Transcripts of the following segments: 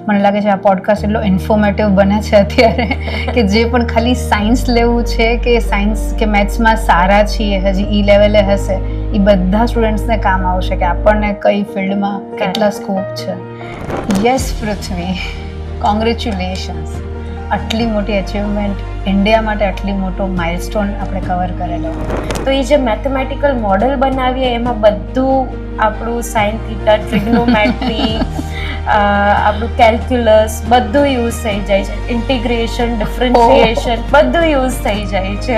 મને લાગે છે આ પોડકાસ્ટ એટલો ઇન્ફોર્મેટિવ બને છે અત્યારે કે જે પણ ખાલી સાયન્સ લેવું છે કે સાયન્સ કે મેથ્સમાં સારા છીએ, હજી ઈ લેવલે હશે, એ બધા સ્ટુડન્ટ્સને કામ આવશે કે આપણને કઈ ફિલ્ડમાં કેટલા સ્કોપ છે. યસ પૃથ્વી, કોંગ્રેચ્યુલેશન્સ. આટલી મોટી અચીવમેન્ટ, ઇન્ડિયા માટે આટલી મોટો માઇલસ્ટોન આપણે કવર કરેલો. તો એ જે મેથેમેટિકલ મોડલ બનાવીએ એમાં બધું આપણું સાઇન થીટા, ટ્રિગ્નોમેટ્રી, આપણું કેલ્ક્યુલસ બધું યુઝ થઈ જાય છે. ઇન્ટિગ્રેશન, ડિફરન્શિએશન બધું યુઝ થઈ જાય છે.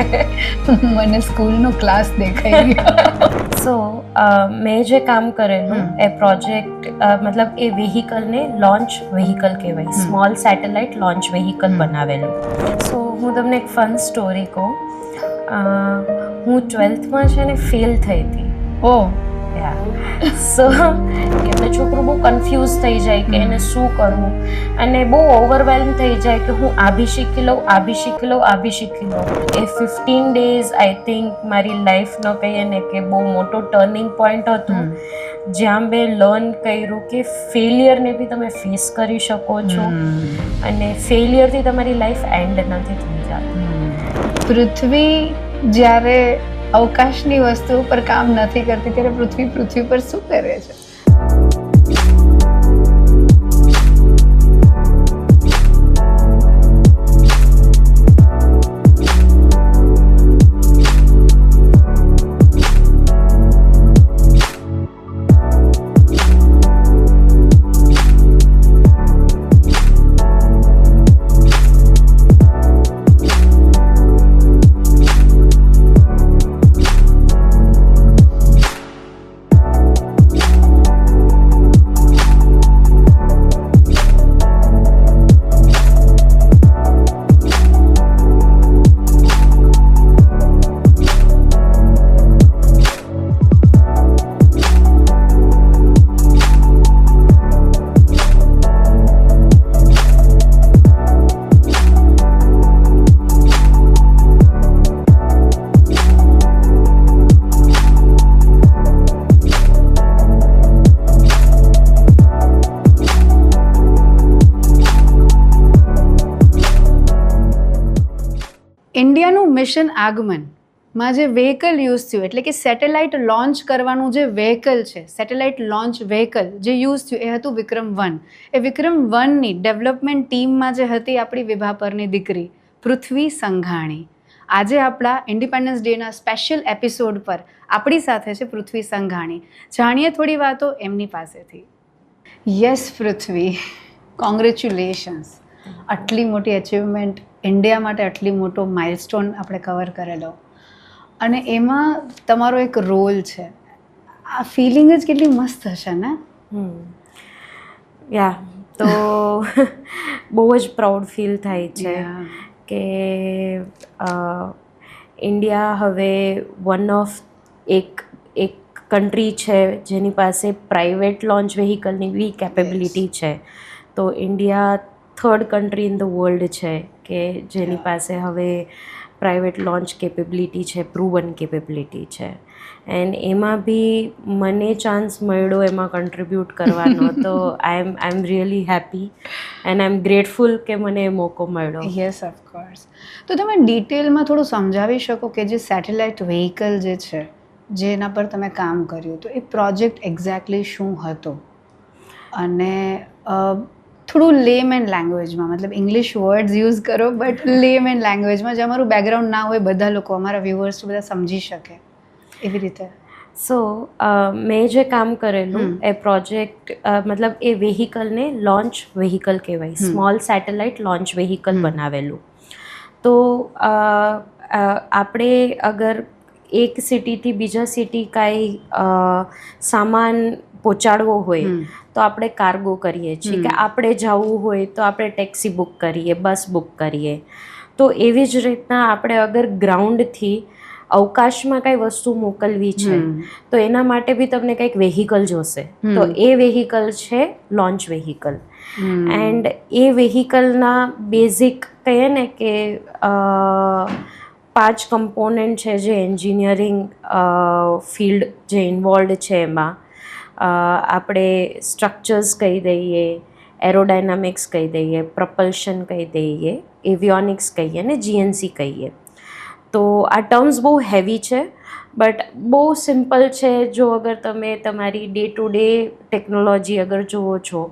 મને સ્કૂલનો ક્લાસ દેખાઈ ગયો. સો મેં જે કામ કરેલું એ પ્રોજેક્ટ મતલબ એ વ્હીકલને લોન્ચ વ્હીકલ કહેવાય, સ્મોલ સેટેલાઇટ લોન્ચ વ્હીકલ બનાવેલું. સો હું તમને એક ફન સ્ટોરી કહું. હું 12th છે ને ફેલ થઈ હતી. ઓ સો એટલે છોકરું બહુ કન્ફ્યુઝ થઈ જાય કે એને શું કરવું, અને બહુ ઓવરવેલ્મ થઈ જાય કે હું આ બી શીખી લઉં, આ બી શીખી લઉં, આ બી શીખી લઉં. એ 15 days આઈ થિંક મારી લાઈફનો કહીએ ને કે બહુ મોટો ટર્નિંગ પોઈન્ટ હતું, જ્યાં મેં લર્ન કર્યું કે ફેલિયરને બી તમે ફેસ કરી શકો છો અને ફેલિયરથી તમારી લાઈફ એન્ડ નથી થઈ જતી. પૃથ્વી જ્યારે અવકાશની વસ્તુ પર કામ નથી કરતી ત્યારે પૃથ્વી પર શું કરે છે? ઇન્ડિયાનું મિશન આગમનમાં જે વ્હીકલ યુઝ થયું, એટલે કે સેટેલાઇટ લોન્ચ કરવાનું જે વ્હીકલ છે, સેટેલાઇટ લોન્ચ વ્હીકલ જે યુઝ થયું એ હતું વિક્રમ-1. એ વિક્રમ-1ની ડેવલપમેન્ટ ટીમમાં જે હતી આપણી વિભાપરની દીકરી પૃથ્વી સંઘાણી. આજે આપણા ઇન્ડિપેન્ડન્સ ડેના સ્પેશિયલ એપિસોડ પર આપણી સાથે છે પૃથ્વી સંઘાણી. જાણીએ થોડી વાતો એમની પાસેથી. યસ પૃથ્વી, કોંગ્રેચ્યુલેશન્સ. આટલી મોટી અચીવમેન્ટ, ઇન્ડિયા માટે આટલી મોટો માઇલસ્ટોન આપણે કવર કરેલો, અને એમાં તમારો એક રોલ છે. આ ફિલિંગ જ કેટલી મસ્ત હશે ને? યા તો બહુ જ પ્રાઉડ ફીલ થાય છે કે ઇન્ડિયા હવે વન ઓફ એક કન્ટ્રી છે જેની પાસે પ્રાઇવેટ લોન્ચ વ્હીકલની બી કેપેબિલિટી છે. તો India 3rd country in the world છે કે જેની પાસે હવે પ્રાઇવેટ લોન્ચ કેપેબિલિટી છે, પ્રૂવન કેપેબિલિટી છે. એન્ડ એમાં બી મને ચાન્સ મળ્યો એમાં કન્ટ્રીબ્યુટ કરવાનો. તો I am really happy and I am grateful કે મને એ મોકો મળ્યો. Yes of course. તો તમે ડિટેલમાં થોડું સમજાવી શકો કે જે સેટેલાઇટ વ્હીકલ જે છે, જેના પર તમે કામ કર્યું, તો એ પ્રોજેક્ટ એક્ઝેક્ટલી શું હતો? અને થોડું લેમેન લેંગ્વેજમાં, મતલબ ઇંગ્લિશ વર્ડ્સ યુઝ કરો બટ લેમેન લેંગ્વેજમાં, જે અમારું બેકગ્રાઉન્ડ ના હોય, બધા લોકો, અમારા વ્યુઅર્સ બધા સમજી શકે એવી રીતે. સો મેં જે કામ કરેલું એ પ્રોજેક્ટ મતલબ એ વ્હીકલને લોન્ચ વ્હીકલ કહેવાય, સ્મોલ સેટેલાઇટ લોન્ચ વ્હીકલ બનાવેલું. તો આપણે અગર એક સિટીથી બીજા સિટી કાંઈ સામાન પહોંચાડવો હોય તો આપણે કાર્ગો કરીએ છીએ, કે આપણે જવું હોય તો આપણે ટેક્સી બુક કરીએ, બસ બુક કરીએ. તો એવી જ રીતના આપણે અગર ગ્રાઉન્ડથી અવકાશમાં કાંઈ વસ્તુ મોકલવી છે તો એના માટે બી તમને કંઈક વેહિકલ જોશે. તો એ વેહિકલ છે લોન્ચ વેહિકલ. એન્ડ એ વેહિકલના બેઝિક કહીએ ને કે 5 કમ્પોનન્ટ છે જે એન્જિનિયરિંગ ફિલ્ડ જે ઇન્વોલ્ડ છે એમાં. આપણે સ્ટ્રક્ચર્સ કહી દઈએ, એરોડાયનામિક્સ કહી દઈએ, પ્રપલ્શન કહી દઈએ, એવિયોનિક્સ કહીએ ને જીએનસી કહીએ. તો આ ટર્મ્સ બહુ હેવી છે, બટ બહુ સિમ્પલ છે. જો અગર તમે તમારી ડે ટુ ડે ટેકનોલોજી અગર જુઓ છો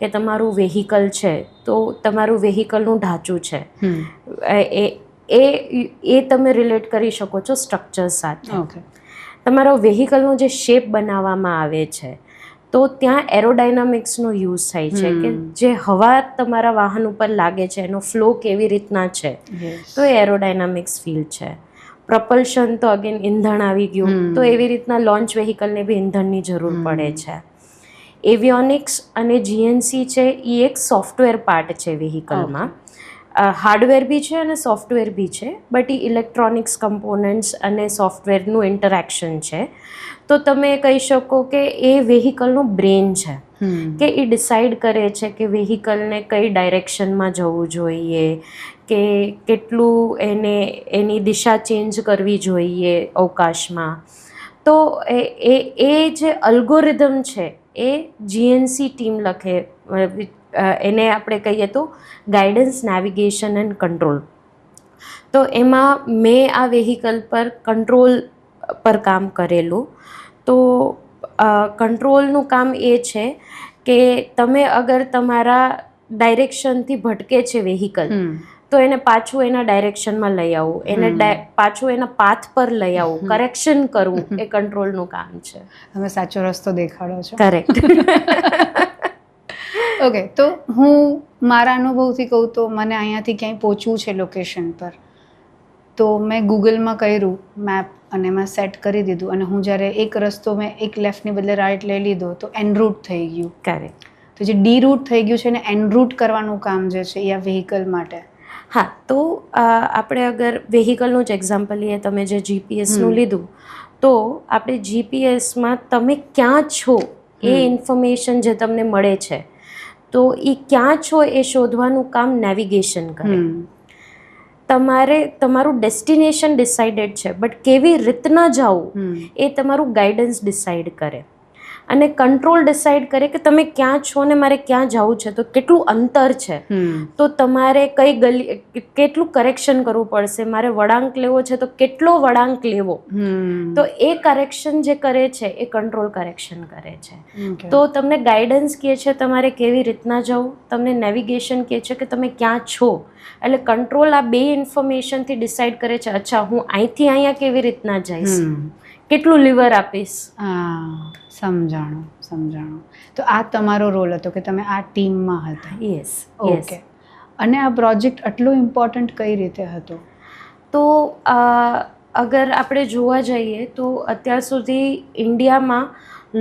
કે તમારું વેહિકલ છે, તો તમારું વેહિકલનું ઢાંચું છે, એ તમે રિલેટ કરી શકો છો સ્ટ્રક્ચર સાથે. ઓકે. તમારો વેહિકલનો જે શેપ બનાવવામાં આવે છે, તો ત્યાં એરોડાયનામિક્સનો યુઝ થાય છે કે જે હવા તમારા વાહન ઉપર લાગે છે એનો ફ્લો કેવી રીતના છે, તો એ એરોડાયનામિક્સ ફિલ્ડ છે. પ્રપલ્શન તો અગેન ઇંધણ આવી ગયું, તો એવી રીતના લોન્ચ વેહિકલને બી ઇંધણની જરૂર પડે છે. એવિયોનિક્સ અને જીએનસી છે એ એક સોફ્ટવેર પાર્ટ છે વેહિકલમાં. હાર્ડવેર બી છે અને સોફ્ટવેર બી છે, બટ એ ઇલેક્ટ્રોનિક્સ કમ્પોનન્ટ્સ અને સોફ્ટવેરનું ઇન્ટરેક્શન છે. તો તમે કહી શકો કે એ વેહિકલનું બ્રેન છે, કે એ ડિસાઈડ કરે છે કે વેહિકલને કઈ ડાયરેક્શનમાં જવું જોઈએ, કે કેટલું એની દિશા ચેન્જ કરવી જોઈએ અવકાશમાં. તો એ જે અલ્ગોરિધમ છે એ જીએનસી ટીમ લખે, એને આપણે કહીએ તો ગાઈડન્સ, નેવિગેશન એન્ડ કંટ્રોલ. તો એમાં મેં આ વેહિકલ પર કંટ્રોલ પર કામ કરેલું. તો કંટ્રોલનું કામ એ છે કે તમે અગર તમારા ડાયરેક્શનથી ભટકે છે વેહિકલ, તો એને પાછું એના ડાયરેક્શનમાં લઈ આવવું, એને પાછું એના પાથ પર લઈ આવવું, કરેક્શન કરવું, એ કંટ્રોલનું કામ છે. તમે સાચો રસ્તો દેખાડો છો. કરેક્ટ. ઓકે. તો હું મારા અનુભવથી કહું તો મને અહીંયાથી ક્યાંય પહોંચવું છે લોકેશન પર, તો મેં ગૂગલમાં કર્યું મેપ અને મેં સેટ કરી દીધું, અને હું જ્યારે એક રસ્તો મેં એક લેફ્ટની બદલે રાઈટ લઈ લીધો તો એન રૂટ થઈ ગયું. કરેક્ટ. તો જે ડી રૂટ થઈ ગયું છે ને એન રૂટ કરવાનું કામ જે છે એ આ વેહિકલ માટે. હા, તો આપણે અગર વેહિકલનું જ એક્ઝામ્પલ લઈએ, તમે જે જીપીએસનું લીધું, તો આપણે જીપીએસમાં તમે ક્યાં છો એ ઇન્ફોર્મેશન જે તમને મળે છે, તો એ ક્યાં છો એ શોધવાનું કામ નેવિગેશન કરે. તમારે તમારું ડેસ્ટિનેશન ડિસાઇડેડ છે, બટ કેવી રીતના જવું એ તમારું ગાઈડન્સ ડિસાઇડ કરે. અને કંટ્રોલ ડિસાઇડ કરે કે તમે ક્યાં છો ને મારે ક્યાં જવું છે, તો કેટલું અંતર છે, તો તમારે કઈ ગલી કેટલું કરેક્શન કરવું પડશે, મારે વળાંક લેવો છે તો કેટલો વળાંક લેવો. તો એ કરેક્શન જે કરે છે એ કંટ્રોલ કરેક્શન કરે છે. તો તમને ગાઈડન્સ કહે છે તમારે કેવી રીતના જવું, તમને નેવિગેશન કહે છે કે તમે ક્યાં છો. એટલે કંટ્રોલ આ બે ઇન્ફોર્મેશનથી ડિસાઇડ કરે છે, અચ્છા હું અહીંથી અહીંયા કેવી રીતના જઈશ, કેટલું લીવર આપીશ. સમજાણું. તો આ તમારો રોલ હતો કે તમે આ ટીમમાં હતા. યસ. ઓકે. અને આ પ્રોજેક્ટ આટલો ઇમ્પોર્ટન્ટ કઈ રીતે હતો? તો અગર આપણે જોવા જઈએ તો અત્યાર સુધી ઇન્ડિયામાં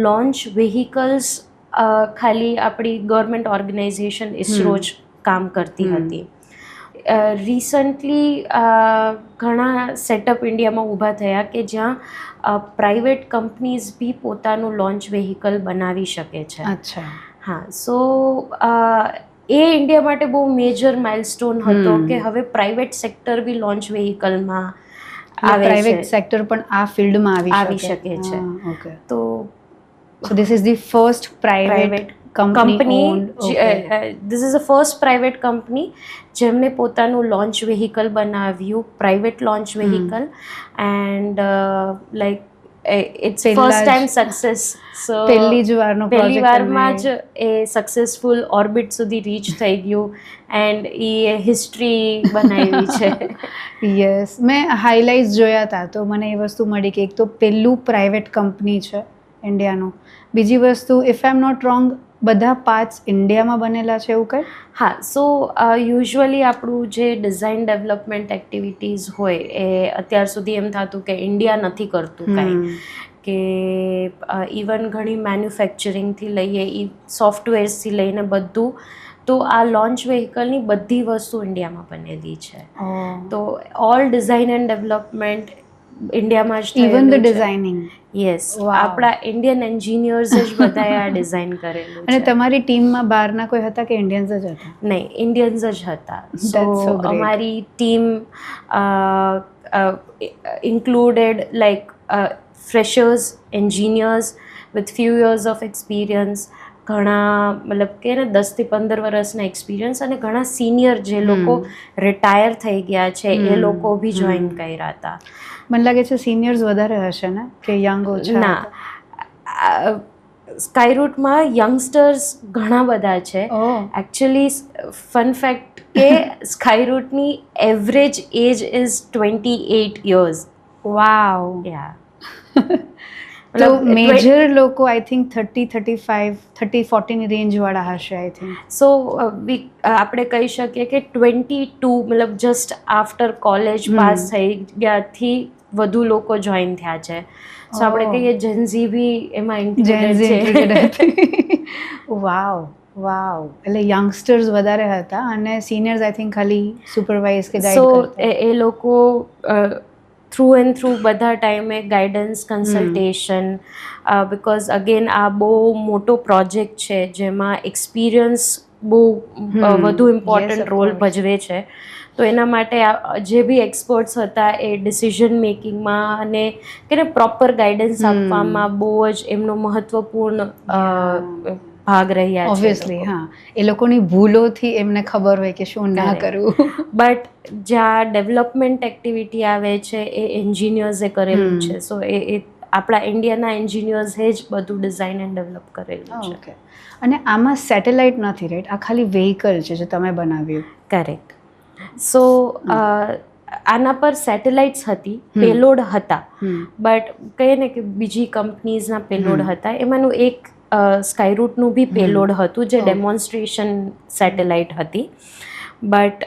લોન્ચ વેહિકલ્સ ખાલી આપણી ગવર્મેન્ટ ઓર્ગેનાઇઝેશન ઇસરો જ કામ કરતી હતી. રિસન્ટલી ઘણા સેટઅપ ઇન્ડિયામાં ઊભા થયા કે જ્યાં પ્રાઇવેટ કંપનીઝ બી પોતાનું લોન્ચ વેહિકલ બનાવી શકે છે. અચ્છા. હા. સો એ ઇન્ડિયા માટે બહુ મેજર માઇલસ્ટોન હતો કે હવે પ્રાઇવેટ સેક્ટર બી લોન્ચ વેહિકલમાં આવે છે. પ્રાઇવેટ સેક્ટર પણ આ ફિલ્ડમાં આવી શકે છે. ઓકે. તો this is the first private company. This is the first private company જેમને પોતાનું લોન્ચ વેહિકલ બનાવ્યું, private launch vehicle. And like it's first time success. So પહેલી વારમાં જ એ સક્સેસફુલ ઓર્બિટ સુધી રીચ થઈ ગયું, એન્ડ એ હિસ્ટ્રી બનાવી છે. યસ, મેં હાઇલાઇટ્સ જોયા હતા તો મને એ વસ્તુ મળી કે એક તો પહેલું પ્રાઇવેટ કંપની છે ઇન્ડિયાનું, બીજી વસ્તુ if I am not wrong બધા પાર્ટ્સ ઇન્ડિયામાં બનેલા છે એવું કંઈ? હા. સો યુઝ્યુઅલી આપણું જે ડિઝાઇન ડેવલપમેન્ટ એક્ટિવિટીઝ હોય એ અત્યાર સુધી એમ થતું કે ઇન્ડિયા નથી કરતું કાંઈ, કે ઇવન ઘણી મેન્યુફેક્ચરિંગથી લઈએ, સોફ્ટવેર્સથી લઈને બધું, તો આ લોન્ચ વેહિકલની બધી વસ્તુ ઇન્ડિયામાં બનેલી છે. તો ઓલ ડિઝાઇન એન્ડ ડેવલપમેન્ટ ઇન્ડિયામાં જ થયેલું છે. Even the designing. યસ. આપણા ઇન્ડિયન એન્જિનિયર્સ જ બધાએ આ ડિઝાઇન કરેલું. અને તમારી ટીમમાં બહારના કોઈ હતા કે ઇન્ડિયન્સ જ હતા? નહીં, ઇન્ડિયન્સ જ હતા. સો અમારી team included like freshers, engineers with few years of experience, ઘણા મતલબ કે ને 10 થી 15 વર્ષના એક્સપિરિયન્સ અને ઘણા સિનિયર જે લોકો રિટાયર થઈ ગયા છે એ લોકો બી જોઈન કર્યા હતા. મને લાગે છે સિનિયર્સ વધારે હશે ને કે યંગ ઓછા? ના, સ્કાયરૂટમાં યંગસ્ટર્સ ઘણા બધા છે. એકચ્યુઅલી ફન ફેક્ટ કે સ્કાયરૂટની એવરેજ એજ ઇઝ 28 years. વાવ. યા તો મેજર લોકો આઈ થિંક 30-35 30-40 રેન્જ વાળા હશે આઈ થિંક. સો આપણે કહી શકીએ કે 22 મતલબ જસ્ટ આફ્ટર કોલેજ પાસ થઈ ગયાથી વધુ લોકો જોઈન થયા છે. સો આપણે કહીએ જેન્ઝી બી એમાં ઇન્ક્લુડેડ છે. વાવ વાવ. એટલે યંગસ્ટર્સ વધારે હતા અને સિનિયર્સ આઈ થિંક ખાલી સુપરવાઇઝ કે ગાઈડ કરતા. સો એ લોકો થ્રુ એન્ડ થ્રુ બધા ટાઈમે ગાઈડન્સ કન્સલ્ટેશન, બિકોઝ અગેન આ બહુ મોટો પ્રોજેક્ટ છે જેમાં એક્સપિરિયન્સ બહુ વધુ ઇમ્પોર્ટન્ટ રોલ ભજવે છે. તો એના માટે જે બી એક્સપર્ટ્સ હતા એ ડિસિઝન મેકિંગમાં અને કે પ્રોપર ગાઈડન્સ આપવામાં બહુ જ એમનો મહત્વપૂર્ણ ભાગ રહ્યા છે. ઓબ્વિયસલી હા, એ લોકોની ભૂલોથી એમને ખબર હોય કે શું ના કરવું. બટ જ્યાં ડેવલપમેન્ટ એક્ટિવિટી આવે છે એ એન્જિનિયર્સે કરેલું છે. સો એ આપણા ઇન્ડિયાના એન્જિનિયર્સે જ બધું ડિઝાઇન એન્ડ ડેવલપ કરેલું છે. ઓકે. અને આમાં સેટેલાઇટ નથી રાઈટ? આ ખાલી વ્હીકલ છે જે તમે બનાવ્યું. કરેક્ટ. સો આના પર સેટેલાઇટ્સ હતી, પેલોડ હતા, બટ કહીએ ને કે બીજી કંપનીઝના પેલોડ હતા. એમાંનું એક સ્કાયરૂટનું બી પેલોડ હતું જે ડેમોન્સ્ટ્રેશન સેટેલાઇટ હતી. બટ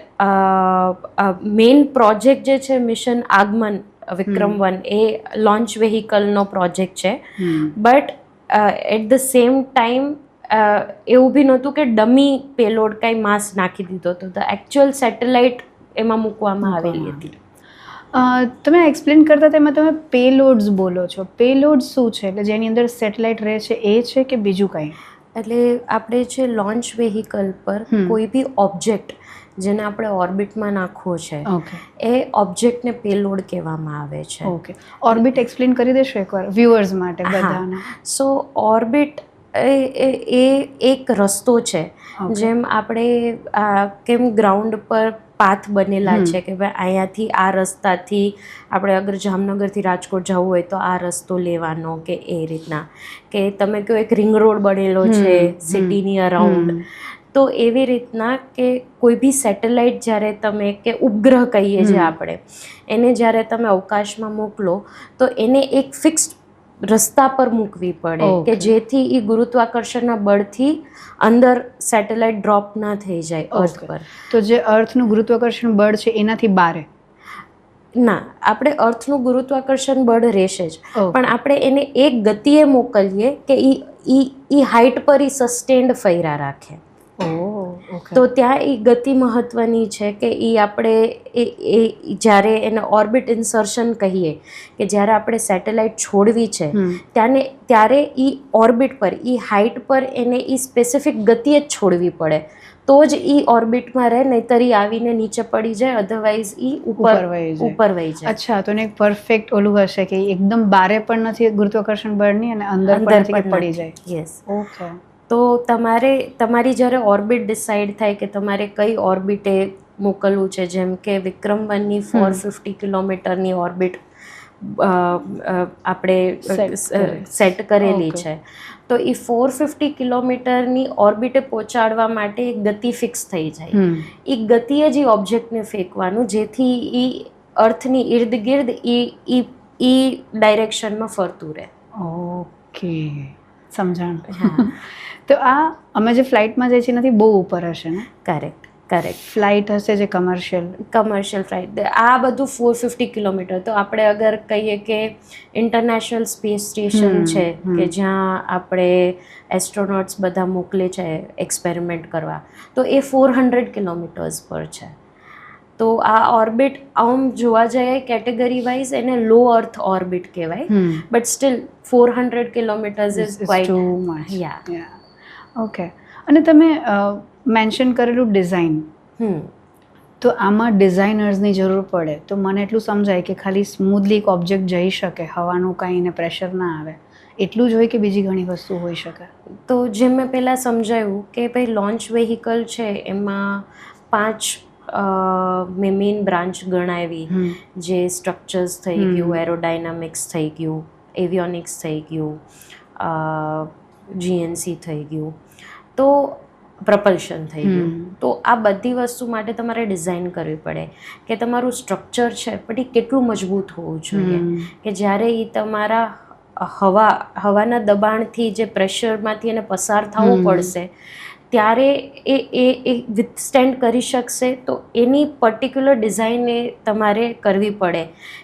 મેઇન પ્રોજેક્ટ જે છે મિશન આગમન વિક્રમ-1 એ લોન્ચ વેહિકલનો પ્રોજેક્ટ છે. But at the same time એવું બી નહોતું કે ડમી પેલોડ કાંઈ માસ નાખી દીધો હતો. ધ એકચ્યુઅલ સેટેલાઇટ એમાં મૂકવામાં આવેલી હતી. તમે એક્સપ્લેન કરતા હતા એમાં તમે પેલોડ્સ બોલો છો. પેલોડ શું છે? એટલે જેની અંદર સેટેલાઇટ રહે છે એ છે કે બીજું કંઈ? એટલે આપણે જે લોન્ચ વેહિકલ પર કોઈ બી ઓબ્જેક્ટ જેને આપણે ઓર્બિટમાં નાખવો છે એ ઓબ્જેક્ટને પેલોડ કહેવામાં આવે છે. ઓકે. ઓર્બિટ એક્સપ્લેન કરી દેશો એકવાર વ્યુઅર્સ માટે બધાને? સો ઓર્બિટ એ એક રસ્તો છે. જેમ આપણે કેમ ગ્રાઉન્ડ પર પાથ બનેલા છે કે ભાઈ અહીંયાથી આ રસ્તાથી આપણે અગર જામનગરથી રાજકોટ જવું હોય તો આ રસ્તો લેવાનો કે એ રીતના, કે તમે કહો એક રિંગ રોડ બનેલો છે સિટીની અરાઉન્ડ. તો એવી રીતના કે કોઈ બી સેટેલાઇટ જ્યારે તમે કે ઉપગ્રહ કહીએ છીએ આપણે, એને જ્યારે તમે અવકાશમાં મોકલો તો એને એક ફિક્સ્ડ રસ્તા પર મૂકવી પડે કે જેથી એ ગુરુત્વાકર્ષણના બળથી અંદર સેટેલાઇટ ડ્રોપ ના થઈ જાય અર્થ પર. તો જે અર્થનું ગુરુત્વાકર્ષણ બળ છે એનાથી બારે? ના, આપણે અર્થનું ગુરુત્વાકર્ષણ બળ રહેશે જ, પણ આપણે એને એક ગતિએ મોકલીએ કે ઈ હાઈટ પર ઈ સસ્ટેન્ડ ફર્યા રાખે. તો ત્યાં એ ગતિ મહત્વની છે કે એ આપણે એ જ્યારે એને ઓર્બિટ ઇન્સર્શન કહીએ કે જ્યારે આપણે સેટેલાઇટ છોડવી છે ત્યારે એ ઓર્બિટ પર એ હાઈટ પર એને એ સ્પેસિફિક ગતિએ જ છોડવી પડે તો જ એ ઓર્બિટમાં રહે, નહીંતર એ આવીને નીચે પડી જાય, અધરવાઇઝ એ ઉપર વહી જાય. અચ્છા, તો એક પરફેક્ટ ઓલું હશે કે એકદમ બારે પણ નથી ગુરુત્વાકર્ષણ બળની અને અંદર પણ પડી જાય. યસ. ઓકે. તો તમારી જ્યારે ઓર્બિટ ડિસાઇડ થાય કે તમારે કઈ ઓર્બિટે મોકલવું છે, જેમ કે વિક્રમ-1ની 450 કિલોમીટરની ઓર્બિટ આપણે સેટ કરેલી છે, તો એ 450 કિલોમીટરની ઓર્બિટે પહોંચાડવા માટે એક ગતિ ફિક્સ થઈ જાય. એ ગતિએ જ એ ઓબ્જેક્ટને ફેંકવાનું જેથી એ અર્થની ઇર્દ ગિર્દ એ ડાયરેક્શનમાં ફરતું રહે. ઓકે, સમજાણ. તો આ અમે જે ફ્લાઇટમાં જઈએ છીએ એનાથી બહુ ઉપર હશે ને? કરેક્ટ. ફ્લાઇટ હશે જે કમર્શિયલ ફ્લાઇટ, આ બધું 450 કિલોમીટર. તો આપણે અગર કહીએ કે ઇન્ટરનેશનલ સ્પેસ સ્ટેશન છે કે જ્યાં આપણે એસ્ટ્રોનોટ્સ બધા મોકલે છે એક્સપેરિમેન્ટ કરવા, તો એ 400 કિલોમીટર્સ પર છે. તો આ ઓર્બિટ આમ જોવા જઈએ કેટેગરી વાઇઝ એને લો અર્થ ઓર્બિટ કહેવાય, but still 400 kilometres is quite too much. Yeah. Okay. અને તમે મેન્શન કરેલું ડિઝાઇન, તો આમાં ડિઝાઇનર્સની જરૂર પડે. તો મને એટલું સમજાય કે ખાલી સ્મૂધલી એક ઓબ્જેક્ટ જઈ શકે, હવાનું કાંઈ એને પ્રેશર ના આવે, એટલું જ હોય કે બીજી ઘણી વસ્તુ હોઈ શકે? તો જેમ મેં પહેલાં સમજાવ્યું કે ભાઈ લોન્ચ વેહિકલ છે એમાં 5 મેઇન બ્રાન્ચ ગણાવી, જે સ્ટ્રક્ચર્સ થઈ ગયું, એરોડાયનામિક્સ થઈ ગયું, એવિયોનિક્સ થઈ ગયું, GNC થઈ ગયું, તો પ્રપલ્શન થઈ ગયું. તો આ બધી વસ્તુ માટે તમારે ડિઝાઇન કરવી પડે કે તમારું સ્ટ્રક્ચર છે પણ એ કેટલું મજબૂત હોવું જોઈએ કે જ્યારે એ તમારા હવાના દબાણથી જે પ્રેશરમાંથી એને પસાર થવું પડશે ત્યારે એ વિથસ્ટેન્ડ કરી શકશે. તો એની પર્ટિક્યુલર ડિઝાઇન એ તમારે કરવી પડે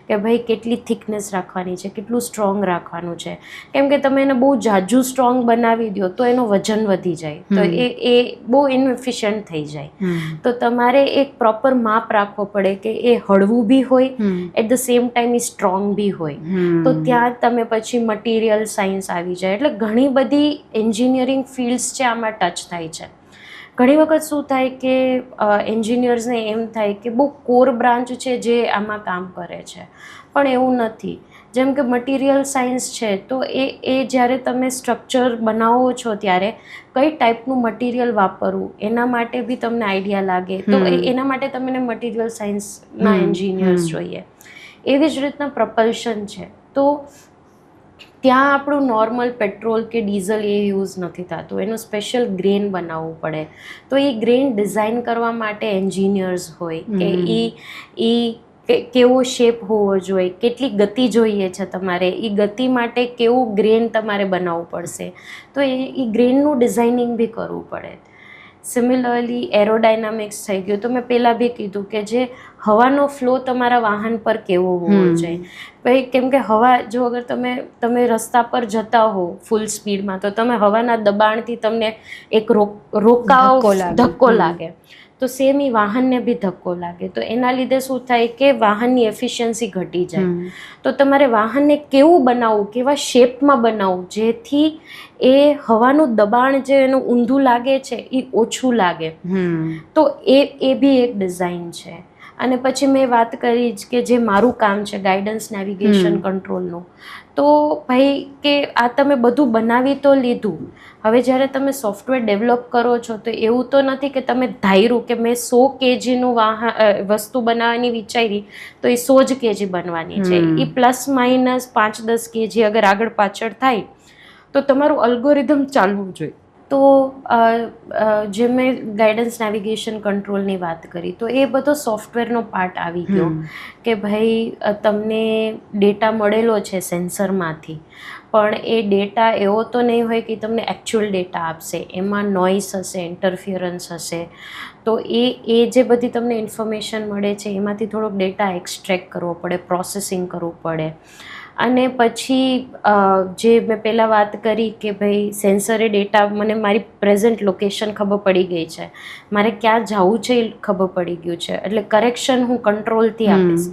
કે ભાઈ કેટલી થિકનેસ રાખવાની છે, કેટલું સ્ટ્રોંગ રાખવાનું છે. કેમ કે તમે એને બહુ જાજુ સ્ટ્રોંગ બનાવી દો તો એનું વજન વધી જાય, તો એ બહુ ઇનએફિશિયન્ટ થઈ જાય. તો તમારે એક પ્રોપર માપ રાખવો પડે કે એ હળવું બી હોય, એટ ધ સેમ ટાઈમ એ સ્ટ્રોંગ બી હોય. તો ત્યાં તમે પછી મટીરિયલ સાયન્સ આવી જાય. એટલે ઘણી બધી એન્જિનિયરિંગ ફિલ્ડ્સ છે આમાં ટચ થાય છે. ઘણી વખત શું થાય કે એન્જિનિયર્સને એમ થાય કે બહુ કોર બ્રાન્ચ છે જે આમાં કામ કરે છે, પણ એવું નથી. જેમ કે મટીરિયલ સાયન્સ છે તો એ જ્યારે તમે સ્ટ્રક્ચર બનાવો છો ત્યારે કઈ ટાઈપનું મટીરિયલ વાપરવું એના માટે બી તમને આઈડિયા લાગે, તો એના માટે તમને મટીરિયલ સાયન્સના એન્જિનિયર્સ જોઈએ. એવી જ રીતના પ્રપલ્શન છે તો ત્યાં આપણું નોર્મલ પેટ્રોલ કે ડીઝલ એ યુઝ નથી થતું, એનું સ્પેશિયલ ગ્રેન બનાવવું પડે. તો એ ગ્રેન ડિઝાઇન કરવા માટે એન્જિનિયર્સ હોય કે એ કેવો શેપ હોવો જોઈએ, કેટલી ગતિ જોઈએ છે તમારે, એ ગતિ માટે કેવું ગ્રેન તમારે બનાવવું પડશે. તો એ ગ્રેનનું ડિઝાઇનિંગ બી કરવું પડે. સિમિલરલી એરોડાયનામિક્સ થઈ ગયું. તો મેં પહેલાં બી કીધું કે જે હવાનો ફ્લો તમારા વાહન પર કેવો હોવો જોઈએ. ભાઈ કેમ કે હવા જો અગર તમે રસ્તા પર જતા હો ફૂલ સ્પીડમાં તો તમે હવાના દબાણથી તમને એક ધક્કો લાગે. તો સેમ એ વાહનને બી ધક્કો લાગે. તો એના લીધે શું થાય કે વાહનની એફિશિયન્સી ઘટી જાય. તો તમારે વાહનને કેવું બનાવવું, કેવા શેપમાં બનાવવું જેથી એ હવાનું દબાણ જે એનું ઊંધું લાગે છે એ ઓછું લાગે. તો એ બી એક ડિઝાઇન છે. અને પછી મેં વાત કરી જ કે જે મારું કામ છે ગાઈડન્સ નેવિગેશન કંટ્રોલનું, તો ભાઈ કે આ તમે બધું બનાવી તો લીધું, હવે જ્યારે તમે સોફ્ટવેર ડેવલપ કરો છો તો એવું તો નથી કે તમે ધાર્યું કે મેં 100 kgનું વસ્તુ બનાવવાની વિચારી તો એ 100 જ kg બનવાની છે. એ પ્લસ માઇનસ 5-10 kg અગર આગળ પાછળ થાય તો તમારું અલ્ગોરિધમ ચાલવું જોઈએ. તો જે મેં ગાઈડન્સ નેવિગેશન કંટ્રોલની વાત કરી તો એ બધો સોફ્ટવેરનો પાર્ટ આવી ગયો કે ભાઈ તમને ડેટા મળેલો છે સેન્સરમાંથી, પણ એ ડેટા એવો તો નહીં હોય કે તમને એકચ્યુઅલ ડેટા આપશે. એમાં નોઇસ હશે, ઇન્ટરફિયરન્સ હશે. તો એ જે બધી તમને ઇન્ફોર્મેશન મળે છે એમાંથી થોડોક ડેટા એક્સટ્રેક્ટ કરવો પડે, પ્રોસેસિંગ કરવું પડે. અને પછી જે મેં પહેલાં વાત કરી કે ભાઈ સેન્સરે ડેટા મને મારી પ્રેઝન્ટ લોકેશન ખબર પડી ગઈ છે, મારે ક્યાં જવું છે એ ખબર પડી ગયું છે, એટલે કરેક્શન હું કંટ્રોલથી આપીશ.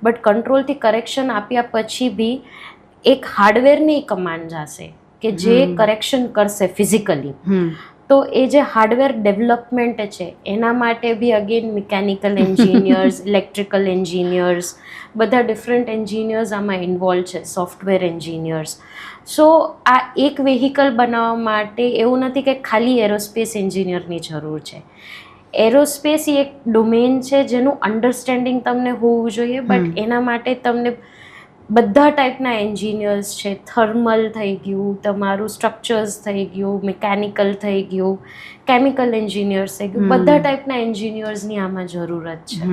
બટ કંટ્રોલથી કરેક્શન આપ્યા પછી બી એક હાર્ડવેરની કમાન્ડ જશે કે જે કરેક્શન કરશે ફિઝિકલી. તો એ જે હાર્ડવેર ડેવલપમેન્ટ છે એના માટે બી again mechanical engineers, electrical engineers, બધા ડિફરન્ટ એન્જિનિયર્સ આમાં ઇન્વોલ્વ છે, સોફ્ટવેર એન્જિનિયર્સ. સો આ એક વેહિકલ બનાવવા માટે એવું નથી કે ખાલી એરોસ્પેસ એન્જિનિયરની જરૂર છે. એરોસ્પેસ એ એક ડોમેન છે જેનું અન્ડરસ્ટેન્ડિંગ તમને હોવું જોઈએ, બટ એના માટે તમને બધા ટાઈપના એન્જિનિયર્સ છે. થર્મલ થઈ ગયું, તમારું સ્ટ્રક્ચર્સ થઈ ગયું, મિકેનિકલ થઈ ગયું, કેમિકલ એન્જિનિયર્સ થઈ ગયું, બધા ટાઈપના એન્જિનિયર્સની આમાં જરૂરત છે.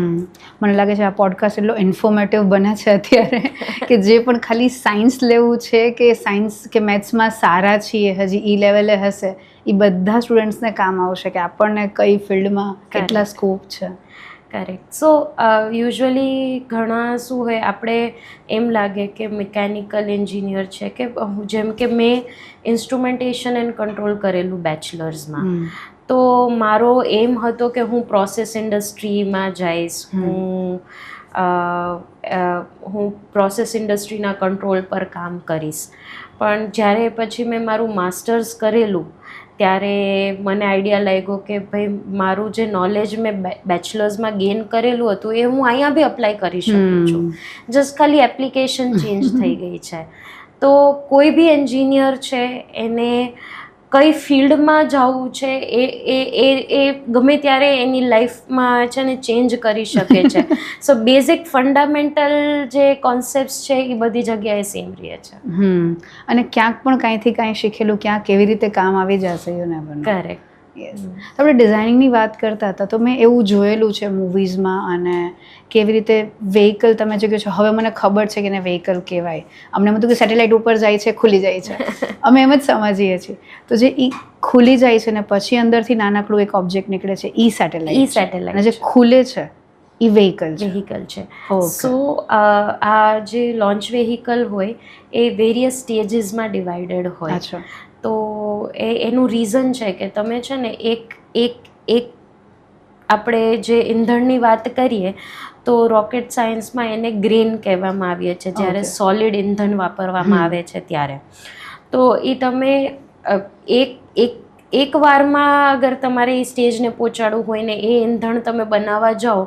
મને લાગે છે આ પોડકાસ્ટ એટલો ઇન્ફોર્મેટિવ બને છે અત્યારે કે જે પણ ખાલી સાયન્સ લેવું છે કે સાયન્સ કે મેથ્સમાં સારા છીએ, હજી ઈ લેવલે હશે, એ બધા સ્ટુડન્ટ્સને કામ આવશે કે આપણને કઈ ફિલ્ડમાં કેટલા સ્કોપ છે. કરેક્ટ. સો યુઝ્યુઅલી ઘણા શું હોય, આપણે એમ લાગે કે મિકેનિકલ એન્જિનિયર છે કે જેમ કે મેં ઇન્સ્ટ્રુમેન્ટેશન એન્ડ કંટ્રોલ કરેલું બેચલર્સમાં, તો મારો એમ હતો કે હું પ્રોસેસ ઇન્ડસ્ટ્રીમાં જઈશ, હું પ્રોસેસ ઇન્ડસ્ટ્રીના કંટ્રોલ પર કામ કરીશ. પણ જ્યારે પછી મેં મારું માસ્ટર્સ કરેલું ત્યારે મને આઈડિયા લાગ્યો કે ભાઈ મારું જે નોલેજ મેં બેચલર્સમાં ગેઇન કરેલું હતું એ હું અહીંયા બી અપ્લાય કરી શકું છું, જસ્ટ ખાલી એપ્લિકેશન ચેન્જ થઈ ગઈ છે. તો કોઈ બી એન્જિનિયર છે એને કઈ ફિલ્ડમાં જવું છે એ ગમે ત્યારે એની લાઈફમાં છે ને ચેન્જ કરી શકે છે. સો બેઝિક ફંડામેન્ટલ જે કોન્સેપ્ટ છે એ બધી જગ્યાએ સેમ રહે છે. અને ક્યાંક પણ કાંઈથી કાંઈ શીખેલું ક્યાંક કેવી રીતે કામ આવી જશે you never no. Correct. Yes. આપણે ડિઝાઇનિંગની વાત કરતા હતા તો મેં એવું જોયેલું છે મૂવીઝમાં અને કેવી રીતે વ્હીકલ તમે જે કહો છો હવે મને ખબર છે કે એને વ્હીકલ કહેવાય. અમને એમ હતું કે સેટેલાઇટ ઉપર જાય છે ખુલી જાય છે અમે એમ જ સમજીએ છીએ. તો જે એ ખુલી જાય છે ને પછી અંદરથી નાનકડું એક ઓબ્જેક્ટ નીકળે છે એ સેટેલાઇટ અને જે ખુલે છે એ વ્હીકલ છે. સો આ જે લોન્ચ વેહિકલ હોય એ વેરિયસ સ્ટેજીસમાં ડિવાઇડેડ હોય. અચ્છા. તો એનું રીઝન છે કે તમે છે ને એક આપણે જે ઈંધણની વાત કરીએ તો રોકેટ સાયન્સમાં એને ગ્રેન કહેવામાં આવે છે જ્યારે સોલિડ ઈંધણ વાપરવામાં આવે છે ત્યારે. તો એ તમે એક વારમાં અગર તમારે એ સ્ટેજને પહોંચાડવું હોય ને એ ઈંધણ તમે બનાવવા જાઓ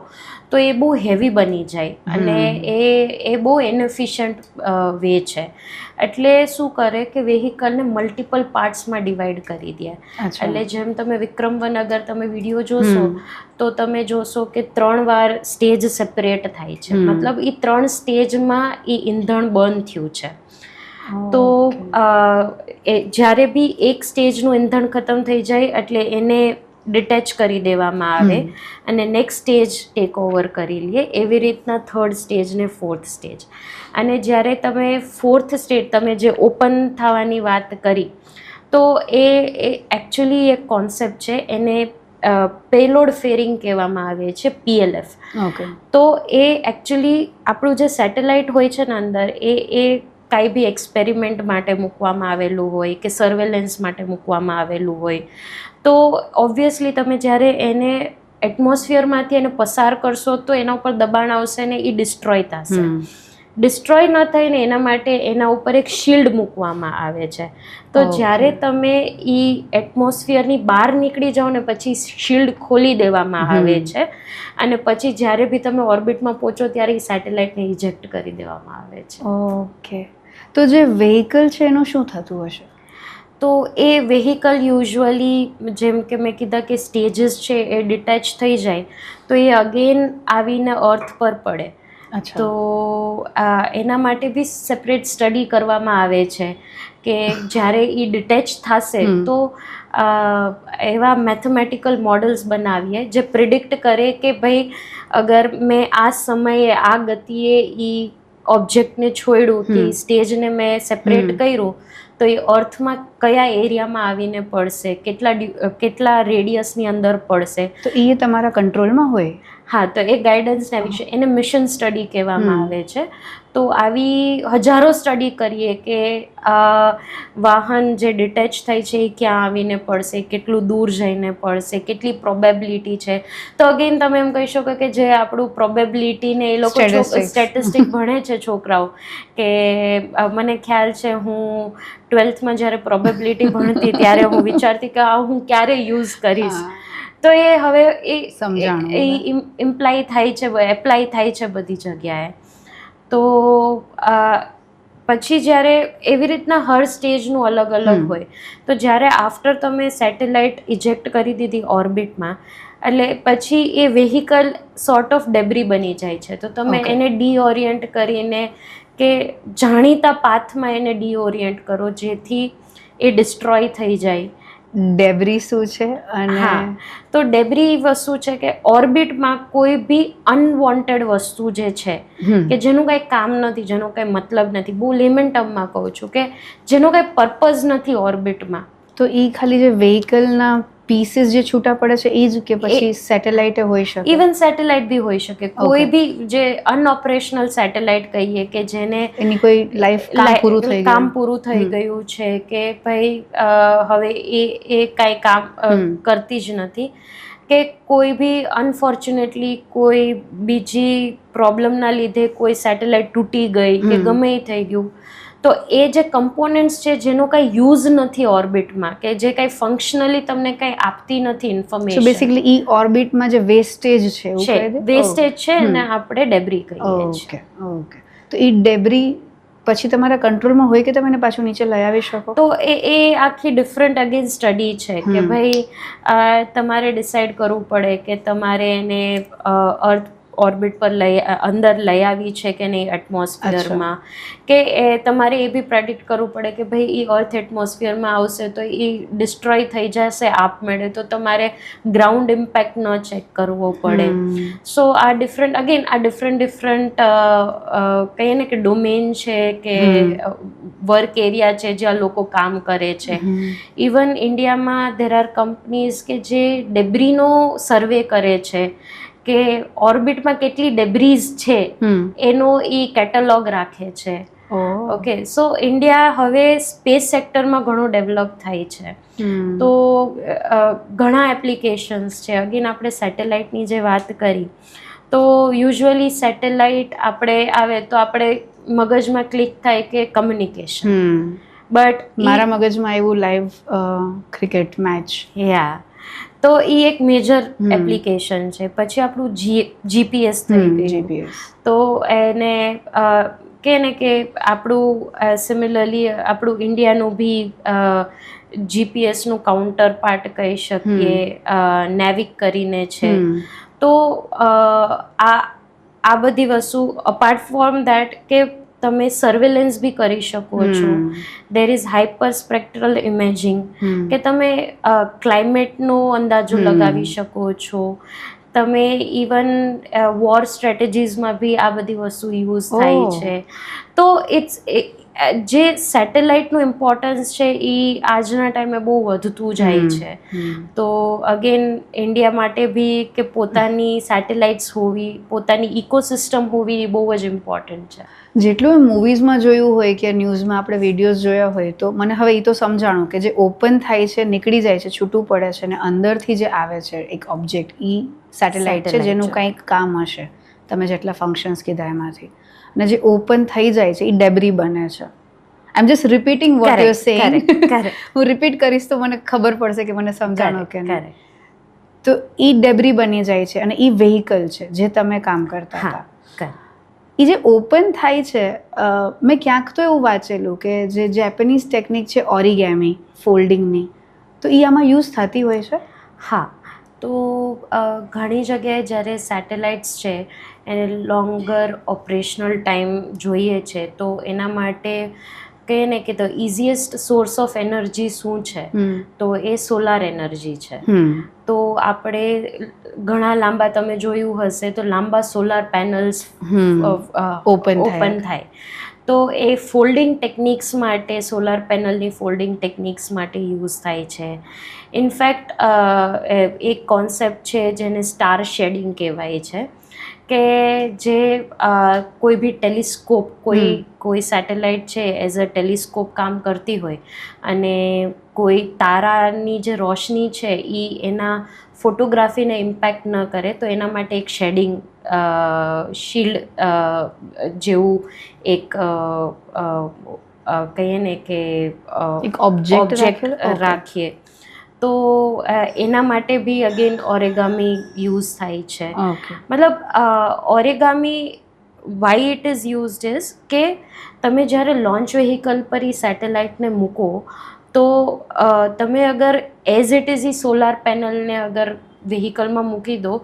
તો એ બહુ હેવી બની જાય અને એ બહુ ઇનએફિશિયન્ટ વે છે. એટલે શું કરે કે વેહિકલને મલ્ટિપલ પાર્ટ્સમાં ડિવાઈડ કરી દે. એટલે જેમ તમે વિક્રમ-1 અગર તમે વિડીયો જોશો તો તમે જોશો કે 3 વાર સ્ટેજ સેપરેટ થાય છે. મતલબ એ 3 સ્ટેજમાં એ ઈંધણ બર્ન થયું છે. તો જ્યારે બી એક સ્ટેજનું ઈંધણ ખતમ થઈ જાય એટલે એને ડિટેચ કરી દેવામાં આવે અને નેક્સ્ટ સ્ટેજ ટેક ઓવર કરી લે. એવી રીતના 3rd સ્ટેજ ને 4th સ્ટેજ. અને જ્યારે તમે 4th સ્ટેજ તમે જે ઓપન થવાની વાત કરી તો એ એકચ્યુઅલી એક કોન્સેપ્ટ છે એને પેલોડ ફેરિંગ કહેવામાં આવે છે PLF. તો એ એકચ્યુઅલી આપણું જે સેટેલાઇટ હોય છે ને અંદર એ કાંઈ બી એક્સપેરિમેન્ટ માટે મૂકવામાં આવેલું હોય કે સર્વેલન્સ માટે મૂકવામાં આવેલું હોય તો ઓબ્વિયસલી તમે જ્યારે એને એટમોસ્ફિયરમાંથી એને પસાર કરશો તો એના ઉપર દબાણ આવશે ને એ ડિસ્ટ્રોય થશે. ડિસ્ટ્રોય ન થાય ને એના માટે એના ઉપર એક શિલ્ડ મૂકવામાં આવે છે. તો જ્યારે તમે એ એટમોસ્ફિયરની બહાર નીકળી જાઓ ને પછી શિલ્ડ ખોલી દેવામાં આવે છે અને પછી જ્યારે બી તમે ઓર્બિટમાં પહોંચો ત્યારે એ સેટેલાઇટને ઇજેક્ટ કરી દેવામાં આવે છે. ઓકે. તો જે વ્હીકલ છે એનું શું થતું હશે? તો એ વેહિકલ યુઝ્યુઅલી જેમ કે મેં કીધા કે સ્ટેજીસ છે એ ડિટેચ થઈ જાય તો એ અગેન આવીને અર્થ પર પડે. તો એના માટે બી સેપરેટ સ્ટડી કરવામાં આવે છે કે જ્યારે એ ડિટેચ થશે તો એવા મેથેમેટિકલ મોડલ્સ બનાવીએ જે પ્રિડિક્ટ કરે કે ભાઈ અગર મેં આ સમયે આ ગતિએ એ ઓબ્જેક્ટને છોડ્યું કે સ્ટેજને મેં સેપરેટ કર્યું તો એ અર્થમાં કયા એરિયામાં આવીને પડશે, કેટલા રેડિયસની અંદર પડશે. તો એ તમારા કંટ્રોલમાં હોય? હા, તો એ ગાઈડન્સ નેવિગેશન એને મિશન સ્ટડી કહેવામાં આવે છે. તો આવી હજારો સ્ટડી કરીએ કે વાહન જે ડિટેચ થાય છે એ ક્યાં આવીને પડશે, કેટલું દૂર જઈને પડશે, કેટલી પ્રોબેબિલિટી છે. તો અગેન તમે એમ કહી શકો કે જે આપણું પ્રોબેબિલિટીને એ લોકો સ્ટેટિસ્ટિક ભણે છે છોકરાઓ કે મને ખ્યાલ છે હું 12થમાં જ્યારે પ્રોબેબિલિટી ભણતી ત્યારે હું વિચારતી કે આ હું ક્યારે યુઝ કરીશ. તો એ હવે એ ઇમ્પ્લાય થાય છે, એપ્લાય થાય છે બધી જગ્યાએ. તો પછી જ્યારે એવી રીતના હર સ્ટેજનું અલગ અલગ હોય તો જ્યારે આફ્ટર તમે સેટેલાઇટ ઇજેક્ટ કરી દીધી ઓર્બિટમાં એટલે પછી એ વેહિકલ સોર્ટ ઓફ ડેબ્રી બની જાય છે. તો તમે એને ડીઓરિયન્ટ કરીને કે જાણીતા પાથમાં એને ડીઓરિયન્ટ કરો જેથી એ ડિસ્ટ્રોય થઈ જાય. ડેબ્રી શું છે? અને તો ડેબ્રી વસ્તુ છે કે ઓર્બિટમાં કોઈ બી અનવોન્ટેડ વસ્તુ જે છે કે જેનું કાંઈ કામ નથી, જેનો કાંઈ મતલબ નથી, બહુ લેમન ટર્મમાં કહું છું કે જેનો કાંઈ પર્પઝ નથી ઓર્બિટમાં. તો એ ખાલી જે વેહિકલના પીસીસ જે છૂટા પડે છે એ જ કે પછી સેટેલાઇટ હોઈ શકે? ઇવન સેટેલાઇટ બી હોઈ શકે. કોઈ બી જે અનઓપરેશનલ સેટેલાઇટ કહીએ કે જેને એની કોઈ લાઈફ કામ પૂરું થઈ ગયું છે કે ભાઈ હવે એ કાંઈ કામ કરતી જ નથી કે કોઈ બી અનફોર્ચ્યુનેટલી કોઈ બીજી પ્રોબ્લેમના લીધે કોઈ સેટેલાઇટ તૂટી ગઈ કે ગમે એ થઈ ગયું તો એ જે કમ્પોનન્ટ્સ છે જેનો કાંઈ યુઝ નથી ઓર્બિટમાં કે જે કાંઈ ફંક્શનલી તમને કાંઈ આપતી નથી ઇન્ફોર્મેશન. સો બેસિકલી ઈ ઓર્બિટમાં જે વેસ્ટેજ છે વેસ્ટેજ છે ને આપણે ડેબ્રી કહીએ છીએ. ઓકે. તો ઈ ડેબ્રી પછી તમારા કંટ્રોલમાં હોય કે તમે એને પાછું નીચે લઈ આવી શકો? તો એ આખી ડિફરન્ટ અગેન સ્ટડી છે કે ભાઈ તમારે ડિસાઈડ કરવું પડે કે તમારે એને અર્થ ઓર્બિટ પર અંદર લઈ આવી છે કે નહીં એટમોસ્ફિયરમાં, કે તમારે એ બી પ્રેડિક્ટ કરવું પડે કે ભાઈ એ અર્થ એટમોસ્ફિયરમાં આવશે તો એ ડિસ્ટ્રોય થઈ જશે આપમેળે, તો તમારે ગ્રાઉન્ડ ઇમ્પેક્ટ ન ચેક કરવો પડે. સો આ ડિફરન્ટ કહીએ ને કે ડોમેન છે કે વર્ક એરિયા છે જ્યાં લોકો કામ કરે છે. ઇવન ઇન્ડિયામાં ધેર આર કંપનીઝ કે જે ડેબ્રીનો સર્વે કરે છે કે ઓર્બિટમાં કેટલી ડેબ્રીઝ છે એનો એ કેટેલોગ રાખે છે. ઓકે, સો ઇન્ડિયા હવે સ્પેસ સેક્ટરમાં ઘણો ડેવલપ થાય છે. તો ઘણા એપ્લિકેશન્સ છે. અગેન આપણે સેટેલાઇટની જે વાત કરી તો યુઝ્યુઅલી સેટેલાઇટ આપણે આવે તો આપણે મગજમાં ક્લિક થાય કે કમ્યુનિકેશન, બટ મારા મગજમાં એવું લાઈવ ક્રિકેટ મેચ. તો એ એક મેજર એપ્લિકેશન છે. પછી આપણું જીપીએસ થઈ ગયું. તો એને કે ને કે આપણું સિમિલરલી આપણું ઇન્ડિયાનું બી જીપીએસનું કાઉન્ટર પાર્ટ કહી શકીએ, નેવિક કરીને છે. તો આ બધી વસ્તુ અપાર્ટ ફ્રોમ દેટ કે તમે સર્વેલન્સ બી કરી શકો છો. There is hyper spectral imaging કે તમે ક્લાઇમેટનો અંદાજો લગાવી શકો છો. તમે ઇવન વોર સ્ટ્રેટેજીસમાં બી આ બધી વસ્તુ યુઝ થાય છે. તો જે સેટેલાઇટનું ઇમ્પોર્ટન્સ છે એ આજના ટાઈમે બહુ વધતું જાય છે. તો અગેન ઇન્ડિયા માટે બી કે પોતાની સેટેલાઇટ્સ હોવી, પોતાની ઇકોસિસ્ટમ હોવી એ બહુ જ ઇમ્પોર્ટન્ટ છે. જેટલું મૂવીઝમાં જોયું હોય કે ન્યૂઝમાં આપણે વિડીયોઝ જોયા હોય તો મને હવે એ તો સમજાણું કે જે ઓપન થાય છે, નીકળી જાય છે, છૂટું પડે છે અને અંદરથી જે આવે છે એક ઓબ્જેક્ટ, એ સેટેલાઇટ છે જેનું કંઈક કામ હશે, તમે જેટલા ફંક્શન્સ કીધા એમાંથી. અને જે ઓપન થઈ જાય છે એ ડેબ્રી બને છે. I am just repeating what you are saying. હું રિપીટ કરીશ તો મને ખબર પડશે કે મને સમજાણું કે નહીં. તો એ ડેબ્રી બની જાય છે અને એ વેહિકલ છે જે તમે કામ કરતા હતા. એ જે ઓપન થાય છે, મેં ક્યાંક તો એવું વાંચેલું કે જે જેપનીઝ ટેકનિક છે ઓરિગેમી ફોલ્ડિંગની, તો એ આમાં યુઝ થતી હોય છે? હા, તો ઘણી જગ્યાએ જ્યારે સેટેલાઇટ્સ છે એને લોંગર ઓપરેશનલ ટાઈમ જોઈએ છે તો એના માટે કહીએ ને કે the easiest source of energy શું છે, તો એ સોલાર એનર્જી છે. તો આપણે ઘણા લાંબા, તમે જોયું હશે તો લાંબા સોલાર પેનલ્સ ઓપન થાય. તો એ ફોલ્ડિંગ ટેકનિક્સ માટે, સોલાર પેનલની ફોલ્ડિંગ ટેકનિક્સ માટે યુઝ થાય છે. ઇનફેક્ટ એક કોન્સેપ્ટ છે જેને સ્ટાર શેડિંગ કહેવાય છે કે જે કોઈ બી ટેલિસ્કોપ, કોઈ સેટેલાઇટ છે એઝ અ ટેલિસ્કોપ કામ કરતી હોય અને કોઈ તારાની જે રોશની છે એ એના ફોટોગ્રાફીને ઇમ્પેક્ટ ન કરે તો એના માટે એક શેડિંગ શિલ્ડ જેવું એક કહીએ ને કે એક ઓબ્જેક્ટ રાખીએ. તો એના માટે બી અગેન ઓરેગામી યુઝ થાય છે. મતલબ origami why it is used is કે તમે જ્યારે લોન્ચ વેહિકલ પર એ સેટેલાઇટને મૂકો તો તમે અગર as it is A solar પેનલને અગર વેહિકલમાં મૂકી દો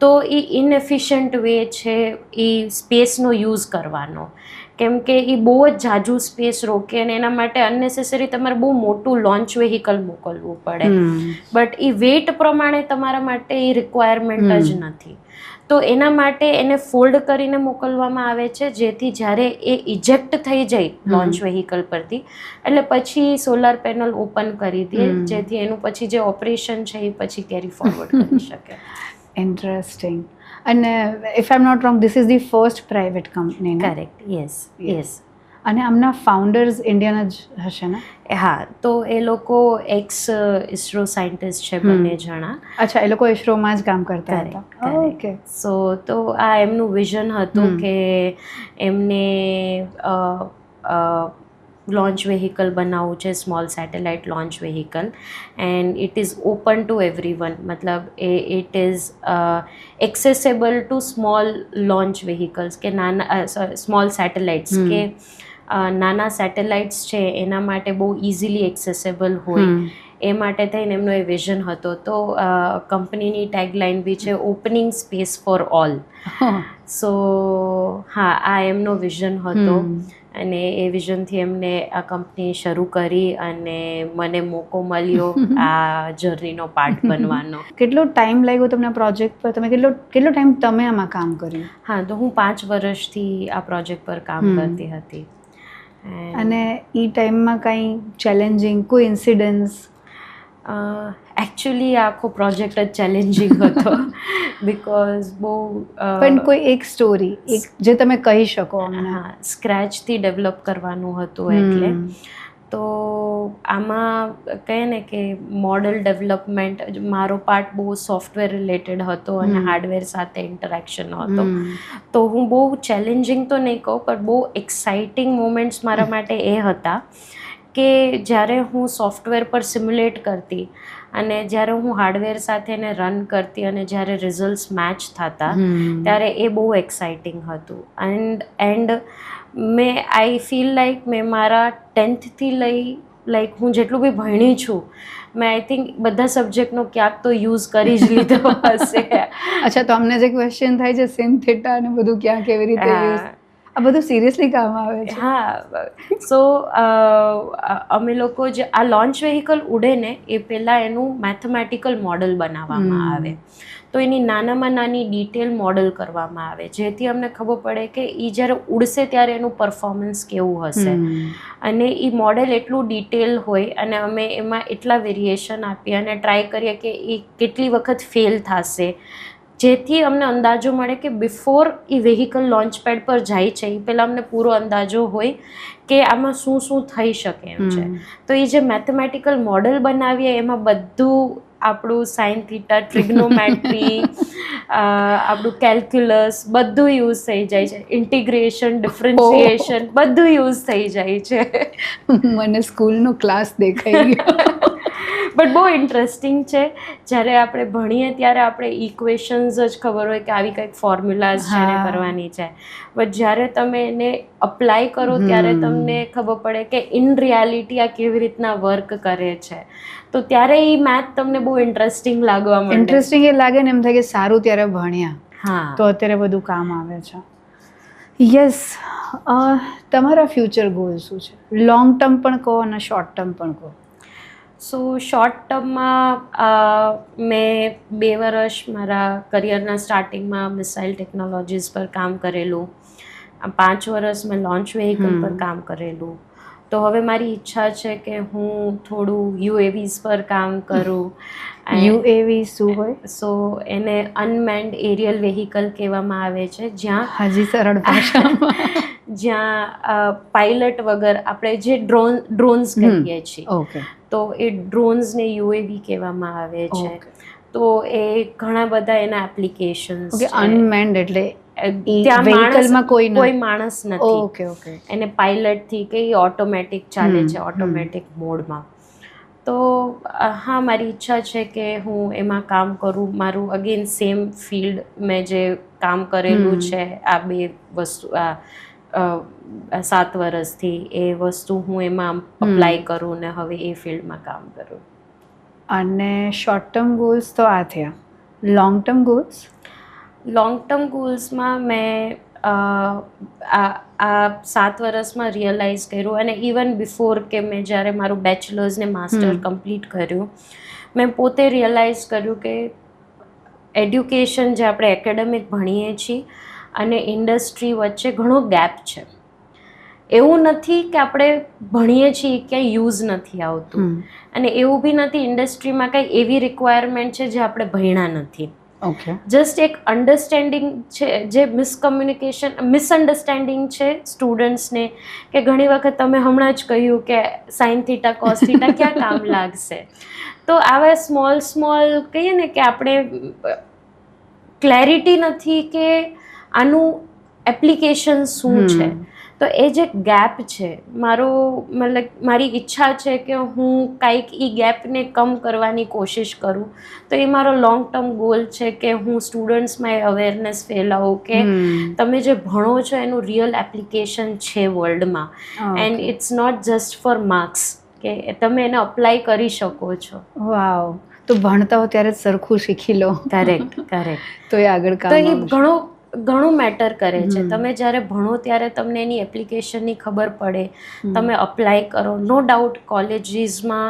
તો એ ઇનએફિશિયન્ટ વે છે એ સ્પેસનો યુઝ કરવાનો, કેમ કે એ બહુ જ ઝાઝું સ્પેસ રોકે અને એના માટે અનનેસેસરી તમારે બહુ મોટું લોન્ચ વેહિકલ મોકલવું પડે. બટ એ વેઇટ પ્રમાણે તમારા માટે એ રિક્વાયરમેન્ટ જ નથી. તો એના માટે એને ફોલ્ડ કરીને મોકલવામાં આવે છે જેથી જ્યારે એ ઇજેક્ટ થઈ જાય લોન્ચ વેહિકલ પરથી એટલે પછી સોલાર પેનલ ઓપન કરી દે જેથી એનું પછી જે ઓપરેશન છે એ પછી કેરી ફોરવર્ડ કરી શકે. ઇન્ટરેસ્ટિંગ. અને if I am not wrong, this is the first private company? Correct, yes. અને આમના ફાઉન્ડર્સ ઇન્ડિયન જ હશે ને? હા, તો એ લોકો એક્સ ઇસરો સાયન્ટિસ્ટ છે બંને જણા. અચ્છા, એ લોકો ઇસરોમાં જ કામ કરતા હતા. ઓકે. સો તો આ એમનું વિઝન હતું કે એમને લોન્ચ વેહિકલ બનાવવું છે, small satellite launch vehicle, and it is open to everyone. મતલબ it is accessible to small launch vehicles કે નાના સ્મોલ સેટેલાઇટ્સ કે નાના સેટેલાઇટ્સ છે એના માટે બહુ ઇઝીલી એક્સેસેબલ હોય એ માટે થઈને એમનો એ વિઝન હતો. તો કંપનીની ટેગલાઇન બી છે ઓપનિંગ સ્પેસ ફોર ઓલ. સો હા, આ એમનો વિઝન હતો અને એ વિઝનથી એમને આ કંપની શરૂ કરી અને મને મોકો મળ્યો આ જર્નીનો પાર્ટ બનવાનો. કેટલો ટાઈમ લાગ્યો તમને આ પ્રોજેક્ટ પર? તમે કેટલો ટાઈમ તમે આમાં કામ કર્યું? હા, તો હું 5 વર્ષથી આ પ્રોજેક્ટ પર કામ કરતી હતી. અને એ ટાઈમમાં કાંઈ ચેલેન્જિંગ કોઈ ઇન્સિડન્સ? એકચ્યુઅલી આખો પ્રોજેક્ટ જ ચેલેન્જિંગ હતો બિકોઝ બહુ પણ કોઈ એક સ્ટોરી એક જે તમે કહી શકો અમને? હા, સ્ક્રેચથી ડેવલપ કરવાનું હતું એટલે તો આમાં કહે ને કે મોડલ ડેવલપમેન્ટ, મારો પાર્ટ બહુ સોફ્ટવેર રિલેટેડ હતો અને હાર્ડવેર સાથે ઇન્ટરેક્શન હતો. તો હું બહુ ચેલેન્જિંગ તો નહીં કહું પણ બહુ એક્સાઇટિંગ મોમેન્ટ્સ મારા માટે એ હતા કે જ્યારે હું સોફ્ટવેર પર સિમ્યુલેટ કરતી અને જ્યારે હું હાર્ડવેર સાથે એને રન કરતી અને જ્યારે રિઝલ્ટ્સ મેચ થતા ત્યારે એ બહુ એક્સાઇટિંગ હતું. એન્ડ આઈ ફીલ લાઈક મેં મારા 10thથી લઈ હું જેટલું બી ભણી છું મેં આઈ થિંક બધા સબ્જેક્ટનો ક્યાંક તો યુઝ કરી જ લીધો હશે. અચ્છા, તો અમને જે ક્વેશ્ચન થાય છે સિન થીટા અને બધું ક્યાં કેવી રીતે યુઝ, આ બધું સિરિયસલી કામ આવે છે? હા. સો અમે લોકો જે આ લોન્ચ વેહિકલ ઉડે ને એ પહેલાં એનું મેથમેટિકલ મોડલ બનાવવામાં આવે. તો એની નાનામાં નાની ડિટેલ મોડલ કરવામાં આવે જેથી અમને ખબર પડે કે એ જ્યારે ઉડશે ત્યારે એનું પરફોર્મન્સ કેવું હશે. અને એ મોડેલ એટલું ડિટેલ હોય અને અમે એમાં એટલા વેરિએશન આપીએ અને ટ્રાય કરીએ કે એ કેટલી વખત ફેલ થશે જેથી અમને અંદાજો મળે કે બિફોર એ વેહિકલ લોન્ચ પેડ પર જાય છે એ પહેલાં અમને પૂરો અંદાજો હોય કે આમાં શું શું થઈ શકે એમ છે. તો એ જે મેથમેટિકલ મોડલ બનાવીએ એમાં બધું આપણું સાઇન થીટા, ટ્રિગ્નોમેટ્રી, આપણું કેલ્ક્યુલસ બધું યુઝ થઈ જાય છે. ઇન્ટિગ્રેશન, ડિફરન્શિએશન બધું યુઝ થઈ જાય છે. મને સ્કૂલનો ક્લાસ દેખાઈ ગયો. બટ બહુ ઇન્ટરેસ્ટિંગ છે. જ્યારે આપણે ભણીએ ત્યારે આપણે ઇક્વેશન્સ જ ખબર હોય કે આવી કંઈક ફોર્મ્યુલાઝ છે એને કરવાની છે. બટ જ્યારે તમે એને અપ્લાય કરો ત્યારે તમને ખબર પડે કે ઇન રિયાલિટી આ કેવી રીતના વર્ક કરે છે. તો ત્યારે એ મેથ તમને બહુ ઇન્ટરેસ્ટિંગ લાગવા માંડે. ઇન્ટરેસ્ટિંગ એ લાગે ને એમ થાય કે સારું ત્યારે ભણ્યા. હા, તો અત્યારે બધું કામ આવે છે. યસ. તમારા ફ્યુચર ગોલ શું છે? લોંગ ટર્મ પણ કહો અને શોર્ટ ટર્મ પણ કહો. સો શોર્ટ ટર્મમાં મેં 2 વર્ષ મારા કરિયરના સ્ટાર્ટિંગમાં મિસાઇલ ટેકનોલોજીસ પર કામ કરેલું. 5 વર્ષ મેં લોન્ચ વેહિકલ પર કામ કરેલું. તો હવે મારી ઈચ્છા છે કે હું થોડું UAVs પર કામ કરું. UAV શું હોય? સો એને અનમેન્ડ એરિયલ વેહિકલ કહેવામાં આવે છે જ્યાં હજી સરળ ભાષામાં જ્યાં પાયલટ વગર આપણે જે ડ્રોન્સ કહીએ છીએ. ઓકે. તો એ ડ્રોન્સને UAV કહેવામાં આવે છે. તો એ ઘણા બધા એના એપ્લિકેશન્સ છે. અનમેન્ડ એટલે ત્યાં વેહિકલમાં કોઈ માણસ નથી. Okay okay. એને પાયલટથી કે ઓટોમેટિક ચાલે છે, ઓટોમેટિક મોડમાં. તો હા, મારી ઈચ્છા છે કે હું એમાં કામ કરું. મારું અગેન સેમ ફિલ્ડ મેં જે કામ કરેલું છે આ 2 વસ્તુ 7 વર્ષથી એ વસ્તુ હું એમાં અપ્લાય કરું ને હવે એ ફિલ્ડમાં કામ કરું. અને શોર્ટ ટર્મ ગોલ્સ તો આ થયા. Long term goals? Long term ગોલ્સમાં મેં આ 7 વર્ષમાં રિયલાઇઝ કર્યું અને ઇવન બિફોર કે મેં જ્યારે મારું બેચલર્સ ને માસ્ટર કમ્પ્લીટ કર્યું મેં પોતે રિયલાઇઝ કર્યું કે એડ્યુકેશન જે આપણે એકેડેમિક ભણીએ છીએ અને ઇન્ડસ્ટ્રી વચ્ચે ઘણો ગેપ છે. એવું નથી કે આપણે ભણીએ છીએ ક્યાંય યુઝ નથી આવતું અને એવું બી નથી ઇન્ડસ્ટ્રીમાં કંઈ એવી રિક્વાયરમેન્ટ છે જે આપણે ભણ્યા નથી. ઓકે. જસ્ટ એક અન્ડરસ્ટેન્ડિંગ છે જે મિસઅન્ડરસ્ટેન્ડિંગ છે સ્ટુડન્ટ્સને કે ઘણી વખત તમે હમણાં જ કહ્યું કે સાઇન થીટા કોસ થીટા ક્યાં કામ લાગશે. તો આવા સ્મોલ કહીએ ને કે આપણે ક્લેરિટી નથી કે આનું એપ્લિકેશન શું છે. તો એ જે ગેપ છે મારી ઈચ્છા છે કે હું કાંઈક એ ગેપને કમ કરવાની કોશિશ કરું. તો એ મારો લોંગ ટર્મ ગોલ છે કે હું સ્ટુડન્ટ્સમાં એ અવેરનેસ ફેલાવું કે તમે જે ભણો છો એનું રિયલ એપ્લિકેશન છે વર્લ્ડમાં, and it's not just for marks, કે તમે એને અપ્લાય કરી શકો છો. વાવ, તો ભણતા હો ત્યારે જ સરખું શીખી લો. કરેક્ટ. તો એ આગળ કામ તો એ આવશે. ઘણું મેટર કરે છે. તમે જ્યારે ભણો ત્યારે તમને એની એપ્લિકેશનની ખબર પડે, તમે અપ્લાય કરો. નો ડાઉટ કોલેજીસમાં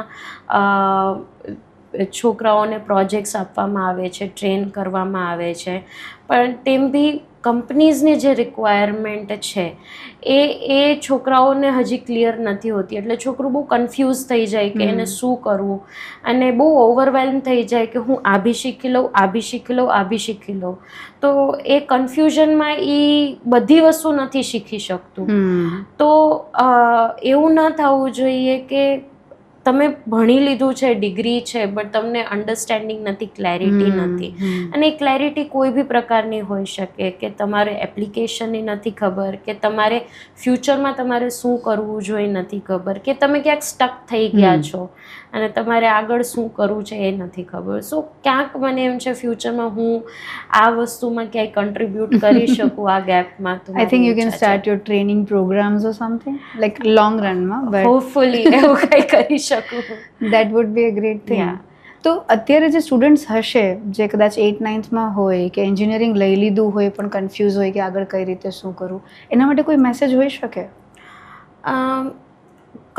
છોકરાઓને પ્રોજેક્ટ્સ આપવામાં આવે છે, ટ્રેન કરવામાં આવે છે, પણ તેમ બી કંપનીઝની જે રિક્વાયરમેન્ટ છે એ છોકરાઓને હજી ક્લિયર નથી હોતી. એટલે છોકરું બહુ કન્ફ્યુઝ થઈ જાય કે એને શું કરવું, અને બહુ ઓવરવેલ્મ થઈ જાય કે હું આ બી શીખી લઉં, આ બી શીખી લઉં, આ બી શીખી લઉં. તો એ કન્ફ્યુઝનમાં એ બધી વસ્તુ નથી શીખી શકતું. તો એવું ન થવું જોઈએ કે તમે ભણી લીધું છે, ડિગ્રી છે, બટ તમને અન્ડરસ્ટેન્ડિંગ નથી, ક્લેરિટી નથી. અને એ ક્લેરિટી કોઈ બી પ્રકારની હોઈ શકે, કે તમારે એપ્લિકેશનની નથી ખબર, કે તમારે ફ્યુચરમાં તમારે શું કરવું જોઈએ નથી ખબર, કે તમે ક્યાંક સ્ટક થઈ ગયા છો અને તમારે આગળ શું કરવું છે એ નથી ખબર. સો ક્યાંક મને એમ છે ફ્યુચરમાં હું આ વસ્તુમાં ક્યાંય કન્ટ્રીબ્યુટ કરી શકું આ ગેપમાં. તો I think you can start your training programs or something like long રનમાં, બટ હોપફુલી એવું કંઈ કરી શકું. That would be a great thing. તો અત્યારે જે સ્ટુડન્ટ્સ હશે જે કદાચ 8th-9thમાં હોય કે એન્જિનિયરિંગ લઈ લીધું હોય પણ કન્ફ્યુઝ હોય કે આગળ કઈ રીતે શું કરવું, એના માટે કોઈ મેસેજ હોઈ શકે?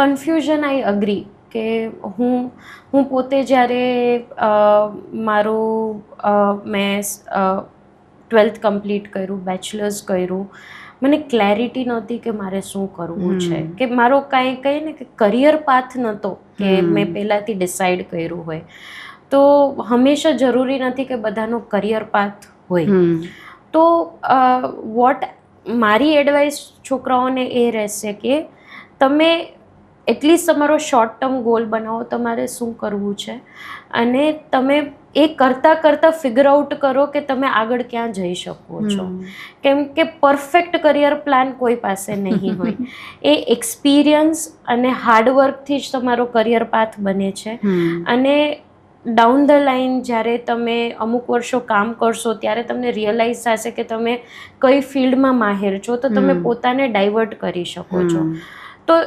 કન્ફ્યુઝન આઈ અગ્રી કે હું પોતે જ્યારે મેં 12th કમ્પ્લીટ કર્યું, બેચલર્સ કર્યું, મને ક્લેરિટી નહોતી કે મારે શું કરવું છે, કે મારો કહીએ ને કે કરિયર પાથ નહોતો કે મેં પહેલાંથી ડિસાઈડ કર્યું હોય. તો હંમેશા જરૂરી નથી કે બધાનો કરિયર પાથ હોય. તો મારી એડવાઇસ છોકરાઓને એ રહેશે કે તમે એટલીસ્ટ તમારો શોર્ટ ટર્મ ગોલ બનાવો, તમારે શું કરવું છે, અને તમે એ કરતાં ફિગર આઉટ કરો કે તમે આગળ ક્યાં જઈ શકો છો. કેમ કે પરફેક્ટ કરિયર પ્લાન કોઈ પાસે નહીં હોય. એ એક્સપિરિયન્સ અને હાર્ડવર્કથી જ તમારો કરિયર પાથ બને છે. અને ડાઉન ધ લાઇન જ્યારે તમે અમુક વર્ષો કામ કરશો ત્યારે તમને રિયલાઇઝ થશે કે તમે કઈ ફિલ્ડમાં માહિર છો, તો તમે પોતાને ડાયવર્ટ કરી શકો છો. તો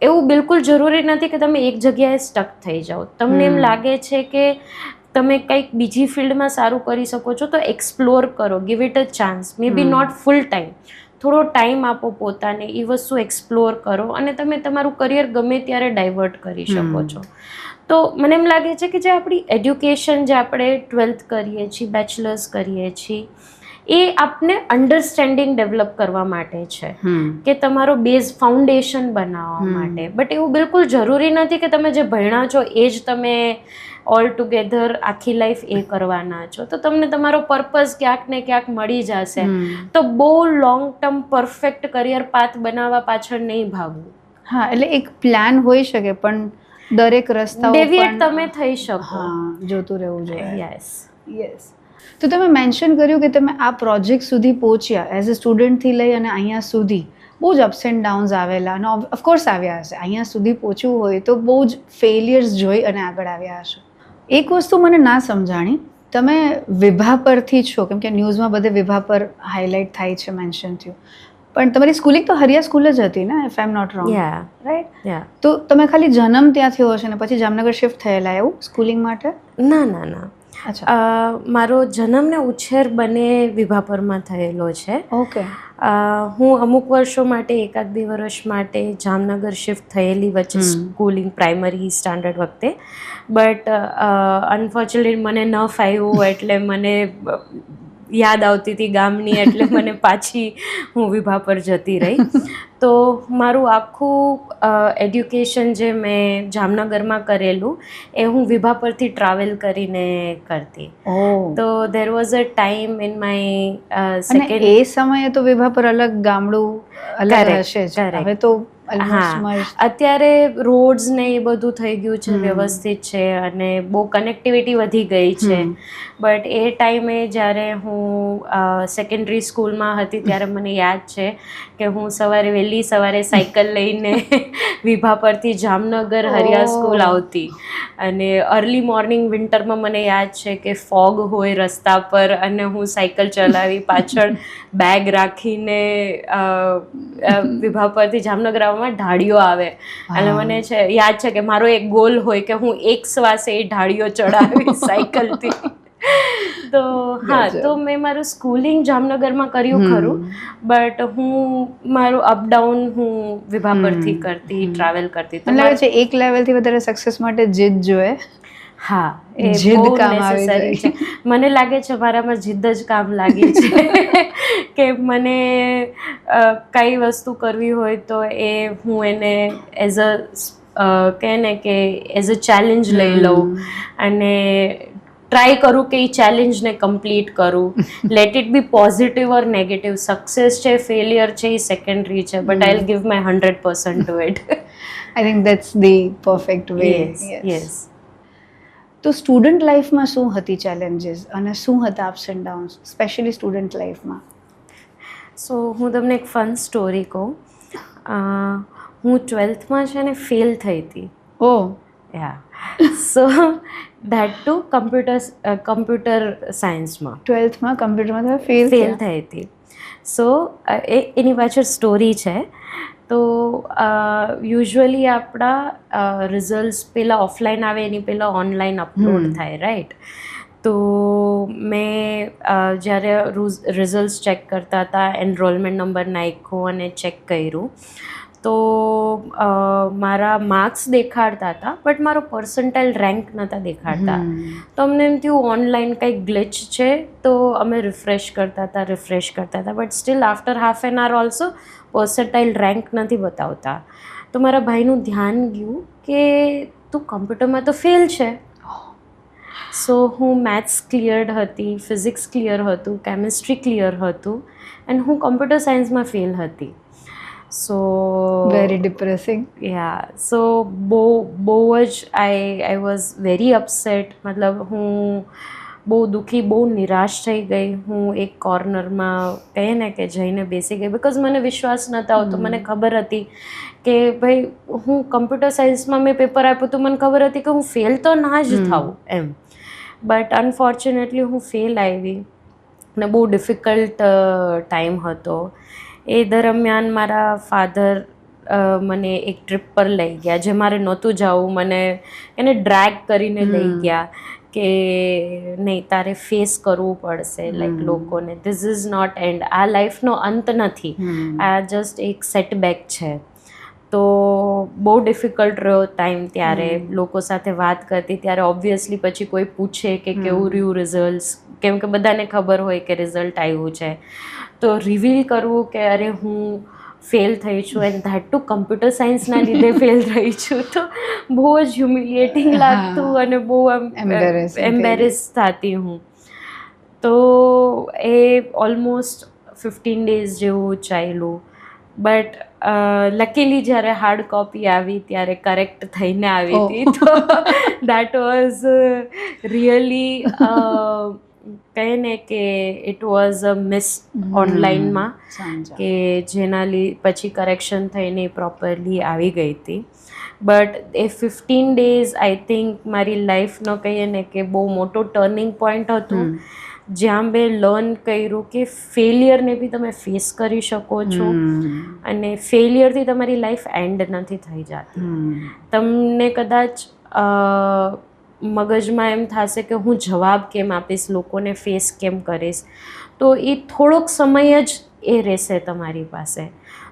એવું બિલકુલ જરૂરી નથી કે તમે એક જગ્યાએ સ્ટક થઈ જાઓ. તમને એમ લાગે છે કે તમે કંઈક બીજી ફિલ્ડમાં સારું કરી શકો છો, તો એક્સપ્લોર કરો, give it a chance. Maybe not full time, થોડો ટાઈમ આપો પોતાને, એ વસ્તુ એક્સપ્લોર કરો, અને તમે તમારું કરિયર ગમે ત્યારે ડાયવર્ટ કરી શકો છો. તો મને એમ લાગે છે કે જે આપણી એડ્યુકેશન, જે આપણે 12th કરીએ છીએ, બેચલર્સ કરીએ છીએ, એ આપને અન્ડરસ્ટેન્ડિંગ ડેવલપ કરવા માટે છે, કે તમારો બેઝ ફાઉન્ડેશન બનાવવા માટે. બટ એવું બિલકુલ જરૂરી નથી કે તમે જે ભણ્યા છો એ જ તમે ઓલ ટુગેધર આખી લાઈફ એ કરવાના છો. તો તમને તમારો પર્પઝ ક્યાંક ને ક્યાંક મળી જશે. તો બહુ long term perfect career path બનાવવા પાછળ નહીં ભાગવું. હા, એટલે એક પ્લાન હોઈ શકે પણ દરેક રસ્તાઓ ડેવિએટ તમે થઈ શકો. હા, જોતું રહેવું જોઈએ. યસ. તો તમે મેન્શન કર્યું કે તમે આ પ્રોજેક્ટ સુધી પહોંચ્યા એઝ અ સ્ટુડન્ટથી લઈ અને અહીંયા સુધી બહુ જ અપ્સ એન્ડ ડાઉન્સ આવેલા, અને ઓફકોર્સ આવ્યા હશે. અહીંયા સુધી પહોંચવું હોય તો બહુ જ ફેલિયર્સ જોઈ અને આગળ આવ્યા હશે. એક વસ્તુ મને ના સમજાણી, તમે વિભા પરથી છો, કેમ કે ન્યૂઝમાં બધે વિભા પર હાઇલાઇટ થાય છે, મેન્શન થયું, પણ તમારી સ્કૂલિંગ તો હરિયા સ્કૂલ જ હતી ને, if I am not wrong, right? તો તમે ખાલી જન્મ ત્યાં થયો હશે ને પછી જામનગર શિફ્ટ થયેલા એવું સ્કૂલિંગ માટે? ના. મારો જન્મ ને ઉછેર બંને વિભાપરમાં થયેલો છે. ઓકે. હું અમુક વર્ષો માટે 1-2 વર્ષ માટે જામનગર શિફ્ટ થયેલી વચ્ચે સ્કૂલિંગ પ્રાઇમરી સ્ટાન્ડર્ડ વખતે, બટ અનફોર્ચ્યુનેટલી મને ન ફાવ્યું, એટલે મને યાદ આવતી હતી ગામની, એટલે મને પાછી હું વિભા પર જતી રહી. તો મારું આખું એડ્યુકેશન જે મેં જામનગરમાં કરેલું એ હું વિભા પરથી ટ્રાવેલ કરીને કરતી. તો there was a time in my second. એ સમયે તો વિભા પર અલગ ગામડું અલગ હશે જ. હવે તો ઓલમોસ્ટ અત્યારે રોડ્સ ને એ બધું થઈ ગયું છે, વ્યવસ્થિત છે અને બહુ કનેક્ટિવિટી વધી ગઈ છે. બટ એ ટાઈમે જ્યારે હું સેકન્ડરી સ્કૂલમાં હતી ત્યારે મને યાદ છે કે હું વહેલી સવારે સાયકલ લઈને વિભા પરથી જામનગર હરિયા સ્કૂલ આવતી, અને અર્લી મોર્નિંગ વિન્ટરમાં મને યાદ છે કે ફોગ હોય રસ્તા પર અને હું સાયકલ ચલાવી પાછળ બેગ રાખીને વિભા પરથી જામનગર આવવામાં ઢાળીઓ આવે, અને મને યાદ છે કે મારો એક ગોલ હોય કે હું એક શ્વાસે એ ઢાળીઓ ચડાવી સાયકલથી. તો તો મેં મારું સ્કૂલિંગ જામનગરમાં કર્યું ખરું, બટ હું મારું અપડાઉન હું વિભા પરથી કરતી, ટ્રાવેલ કરતી. મને લાગે છે એક લેવલથી વધારે સક્સેસ માટે જીદ જોઈએ. હા, એ બહુ નેસેસરી છે. મને લાગે છે મારામાં જીદ જ કામ લાગી છે કે મને કઈ વસ્તુ કરવી હોય તો એ હું એને એઝ કહે ને કે એઝ અ ચેલેન્જ લઈ લઉં અને ટ્રાય કરું કે એ ચેલેન્જને કમ્પ્લીટ કરું. Let it be positive or negative. Success છે, ફેલિયર છે, એ સેકન્ડરી છે, but I will give my 100% to it. I think that's the perfect way. Yes. તો સ્ટુડન્ટ લાઈફમાં શું હતી ચેલેન્જીસ અને શું હતા ups and downs, specially student લાઈફમાં? સો હું તમને એક ફન સ્ટોરી કહું. હું 12થમાં છે ને ફેલ થઈ હતી. યા. સો ધેટ ટુ કમ્પ્યુટર સાયન્સમાં. 12થમાં કમ્પ્યુટરમાં તમે ફેલ થઈ હતી. સો એની પાછળ સ્ટોરી છે. તો યુઝ્યુઅલી આપણા રિઝલ્ટ્સ પહેલાં ઓફલાઈન આવે એની પહેલાં ઓનલાઈન અપલોડ થાય, રાઈટ? તો મેં જ્યારે રિઝલ્ટ્સ ચેક કરતા હતા, એનરોલમેન્ટ નંબર નાખ્યો અને ચેક કર્યું, તો મારા માર્ક્સ દેખાડતા હતા બટ મારો પર્સન્ટાઇલ રેન્ક નહોતા દેખાડતા. તો અમને એમ થયું ઓનલાઈન કંઈક ગ્લિચ છે, તો અમે રિફ્રેશ કરતા હતા but still after half an આવર also percentile rank નથી બતાવતા. તો મારા ભાઈનું ધ્યાન ગયું કે તું કમ્પ્યુટરમાં તો ફેલ છે. સો હું મેથ્સ ક્લિયર્ડ હતી, ફિઝિક્સ ક્લિયર હતું, કેમિસ્ટ્રી ક્લિયર હતું, એન્ડ હું કમ્પ્યુટર સાયન્સમાં ફેલ હતી. સો વેરી ડિપ્રેસિંગ. યા. સો બહુ જ આઈ વોઝ વેરી અપસેટ. મતલબ હું બહુ દુઃખી, બહુ નિરાશ થઈ ગઈ. હું એક કોર્નરમાં કહે ને કે જઈને બેસી ગઈ, બિકોઝ મને વિશ્વાસ નહોતો આવતો. મને ખબર હતી કે ભાઈ હું કમ્પ્યુટર સાયન્સમાં મેં પેપર આપ્યું તો મને ખબર હતી કે હું ફેલ તો ના જ થાઉં એમ. બટ અનફોર્ચ્યુનેટલી હું ફેલ આવી અને બહુ ડિફિકલ્ટ ટાઈમ હતો. એ દરમિયાન મારા ફાધર મને એક ટ્રીપ પર લઈ ગયા, જે મારે નહોતું જવું. મને એને ડ્રેગ કરીને લઈ ગયા કે નહીં, તારે ફેસ કરવું પડશે લાઈક લોકોને. This is not end. આ લાઈફનો અંત નથી, આ જસ્ટ એક સેટબેક છે. તો બહુ ડિફિકલ્ટ રહ્યો ટાઈમ. ત્યારે લોકો સાથે વાત કરતી ત્યારે ઓબ્વિયસલી પછી કોઈ પૂછે કે કેવું રહ્યું રિઝલ્ટ્સ, કેમ કે બધાને ખબર હોય કે રિઝલ્ટ આવ્યું છે. તો રિવીલ કરવું કે અરે હું ફેલ થઈ છું એન્ડ ધેટ ટુ કમ્પ્યુટર સાયન્સના લીધે ફેલ થઈ છું, તો બહુ જ હ્યુમિલિએટિંગ લાગતું અને બહુ એમ્બેરેસ થતી હું. તો એ ઓલમોસ્ટ 15 days જેવું ચાલ્યું. બટ લકીલી જ્યારે હાર્ડ કોપી આવી ત્યારે કરેક્ટ થઈને આવી હતી. તો દેટ વોઝ રિયલી કહે ને કે ઇટ વોઝ અ મિસ ઓનલાઈનમાં, કે જેના પછી કરેક્શન થઈને પ્રોપરલી આવી ગઈ હતી. But A 15 days I think મારી લાઈફનો કહીએ ને કે બહુ મોટો ટર્નિંગ પોઈન્ટ હતું, જ્યાં મેં લર્ન કર્યું કે ફેલિયરને બી તમે ફેસ કરી શકો છો અને ફેલિયરથી તમારી લાઈફ એન્ડ નથી થઈ જતી. તમને કદાચ મગજમાં એમ થશે કે હું જવાબ કેમ આપીશ, લોકોને ફેસ કેમ કરીશ, તો એ થોડોક સમય જ એ રહેશે તમારી પાસે.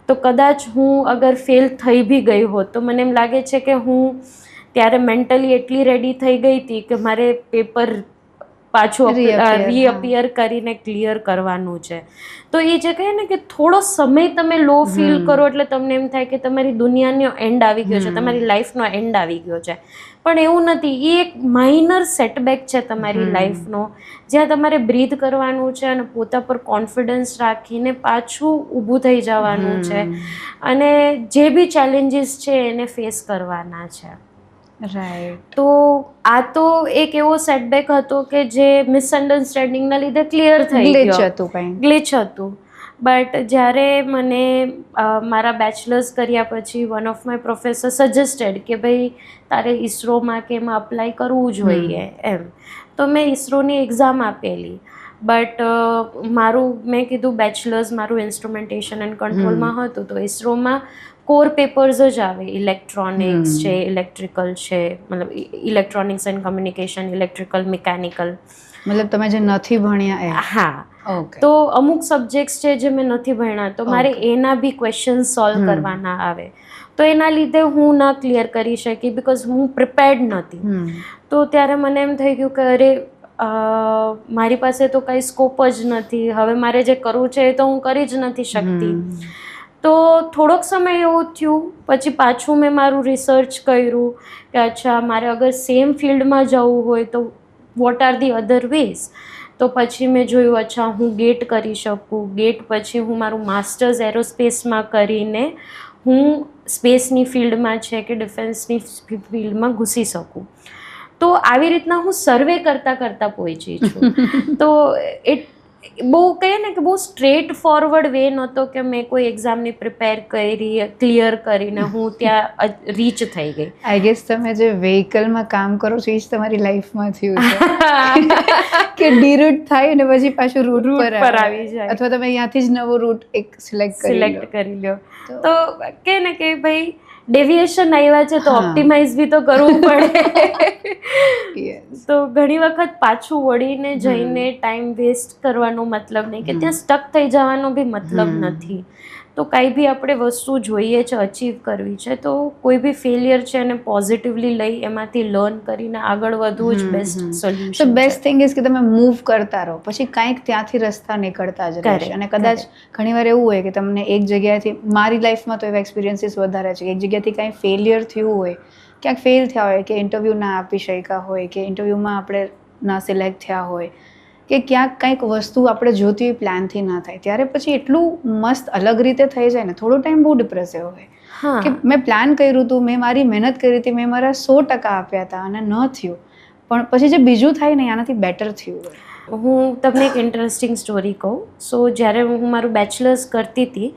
તો કદાચ હું અગર ફેલ થઈ બી ગઈ હોત તો મને એમ લાગે છે કે હું ત્યારે મેન્ટલી એટલી રેડી થઈ ગઈ હતી કે મારે પેપર પાછું Reappear, રીઅપિયર કરીને ક્લિયર કરવાનું છે. તો એ જે કહે ને કે થોડો સમય તમે લો ફીલ કરો એટલે તમને એમ થાય કે તમારી દુનિયાનો એન્ડ આવી ગયો છે, તમારી લાઈફનો એન્ડ આવી ગયો છે. પણ એવું નથી, એ એક માઇનર સેટબેક છે તમારી લાઈફનો, જ્યાં તમારે બ્રીથ કરવાનું છે અને પોતા પર કોન્ફિડન્સ રાખીને પાછું ઊભું થઈ જવાનું છે અને જે બી ચેલેન્જીસ છે એને ફેસ કરવાના છે. રાઈટ. તો આ તો એક એવો સેટબેક હતો કે જે મિસઅન્ડરસ્ટેન્ડિંગના લીધે ક્લિયર થઈ ગ્લિચ ગયો, હતું કંઈ. ગ્લિચ હતું. બટ જ્યારે મને મારા બેચલર્સ કર્યા પછી one of my professor suggested કે ભાઈ તારે ઇસરોમાં કે એમાં અપ્લાય કરવું જોઈએ એમ, તો મેં ઇસરોની એક્ઝામ આપેલી. બટ મેં કીધું બેચલર્સ મારું ઇન્સ્ટ્રુમેન્ટેશન એન્ડ કંટ્રોલમાં હતું, તો ઇસરોમાં કોર પેપર્સ જ આવે, ઇલેક્ટ્રોનિક્સ છે, ઇલેક્ટ્રિકલ છે, મતલબ electronics and communication, electrical, mechanical. મતલબ તમે જે નથી ભણ્યા એ. હા. ઓકે. તો અમુક સબ્જેક્ટ્સ છે જે મેં નથી ભણ્યા, તો મારે એના બી ક્વેશ્ચન સોલ્વ કરવાના આવે, તો એના લીધે હું ના ક્લિયર કરી શકી બિકોઝ હું પ્રિપેર્ડ નહોતી. તો ત્યારે મને એમ થઈ ગયું કે અરે મારી પાસે તો કંઈ સ્કોપ જ નથી, હવે મારે જે કરવું છે એ તો હું કરી જ નથી શકતી. તો થોડોક સમય એવું થયું, પછી પાછું મેં મારું રિસર્ચ કર્યું કે અચ્છા મારે અગર સેમ ફિલ્ડમાં જવું હોય તો what are the other ways. તો પછી મેં જોયું અચ્છા હું ગેટ કરી શકું, ગેટ પછી હું મારું માસ્ટર્સ એરોસ્પેસમાં કરીને હું સ્પેસની ફિલ્ડમાં છે કે ડિફેન્સની ફિલ્ડમાં ઘૂસી શકું. તો આવી રીતના હું સર્વે કરતાં પહોંચી છું. તો બહુ કહીએ ને કે બહુ સ્ટ્રેટ ફોરવર્ડ વે નહોતો કે મેં કોઈ એક્ઝામની પ્રિપેર કરી, ક્લિયર કરીને હું ત્યાં રીચ થઈ ગઈ. આઈ ગેસ તમે જે વ્હીકલમાં કામ કરો છો એ જ તમારી લાઈફમાં થયું છે કે ડીરૂટ થાય ને પછી પાછું રૂટ પર આવી જાય, અથવા તમે અહીંયાથી જ નવો રૂટ એક સિલેક્ટ કરી લો. તો કે ને કે ભાઈ ડેવિએશન આવ્યા છે તો ઓપ્ટિમાઇઝ બી તો કરવું પડે. તો ઘણી વખત પાછું વળીને જઈને ટાઈમ વેસ્ટ કરવાનો મતલબ નહીં, કે ત્યાં સ્ટક થઈ જવાનો બી મતલબ નથી. તો કાંઈ બી આપણે વસ્તુ જોઈએ છે, અચીવ કરવી છે, તો કોઈ બી ફેલિયર છે એને પોઝિટિવલી લઈ એમાંથી લર્ન કરીને આગળ વધવું જ best solution. So best thing is કે તમે મૂવ કરતા રહો, પછી કાંઈક ત્યાંથી રસ્તા નીકળતા જ રહેશે. અને કદાચ ઘણીવાર એવું હોય કે તમને એક જગ્યાએથી, મારી લાઈફમાં તો એવા એક્સપિરિયન્સીસ વધારે છે, એક જગ્યાએથી કાંઈ ફેલિયર થયું હોય, ક્યાંક ફેલ થયા હોય, કે ઇન્ટરવ્યૂ ના આપી શક્યા હોય, કે ઇન્ટરવ્યૂમાં આપણે ના સિલેક્ટ થયા હોય, કે ક્યાંક કંઈક વસ્તુ આપણે જોતી હોય પ્લાનથી ના થાય, ત્યારે પછી એટલું મસ્ત અલગ રીતે થઈ જાય ને. થોડો ટાઈમ બહુ ડિપ્રેસિવ હોય કે મેં પ્લાન કર્યું હતું, મેં મારી મહેનત કરી હતી, મેં મારા 100% આપ્યા હતા અને ન થયું, પણ પછી જે બીજું થાય ને આનાથી બેટર થયું હોય. હું તમને એક ઇન્ટરેસ્ટિંગ સ્ટોરી કહું. સો જ્યારે હું મારું બેચલર્સ કરતી હતી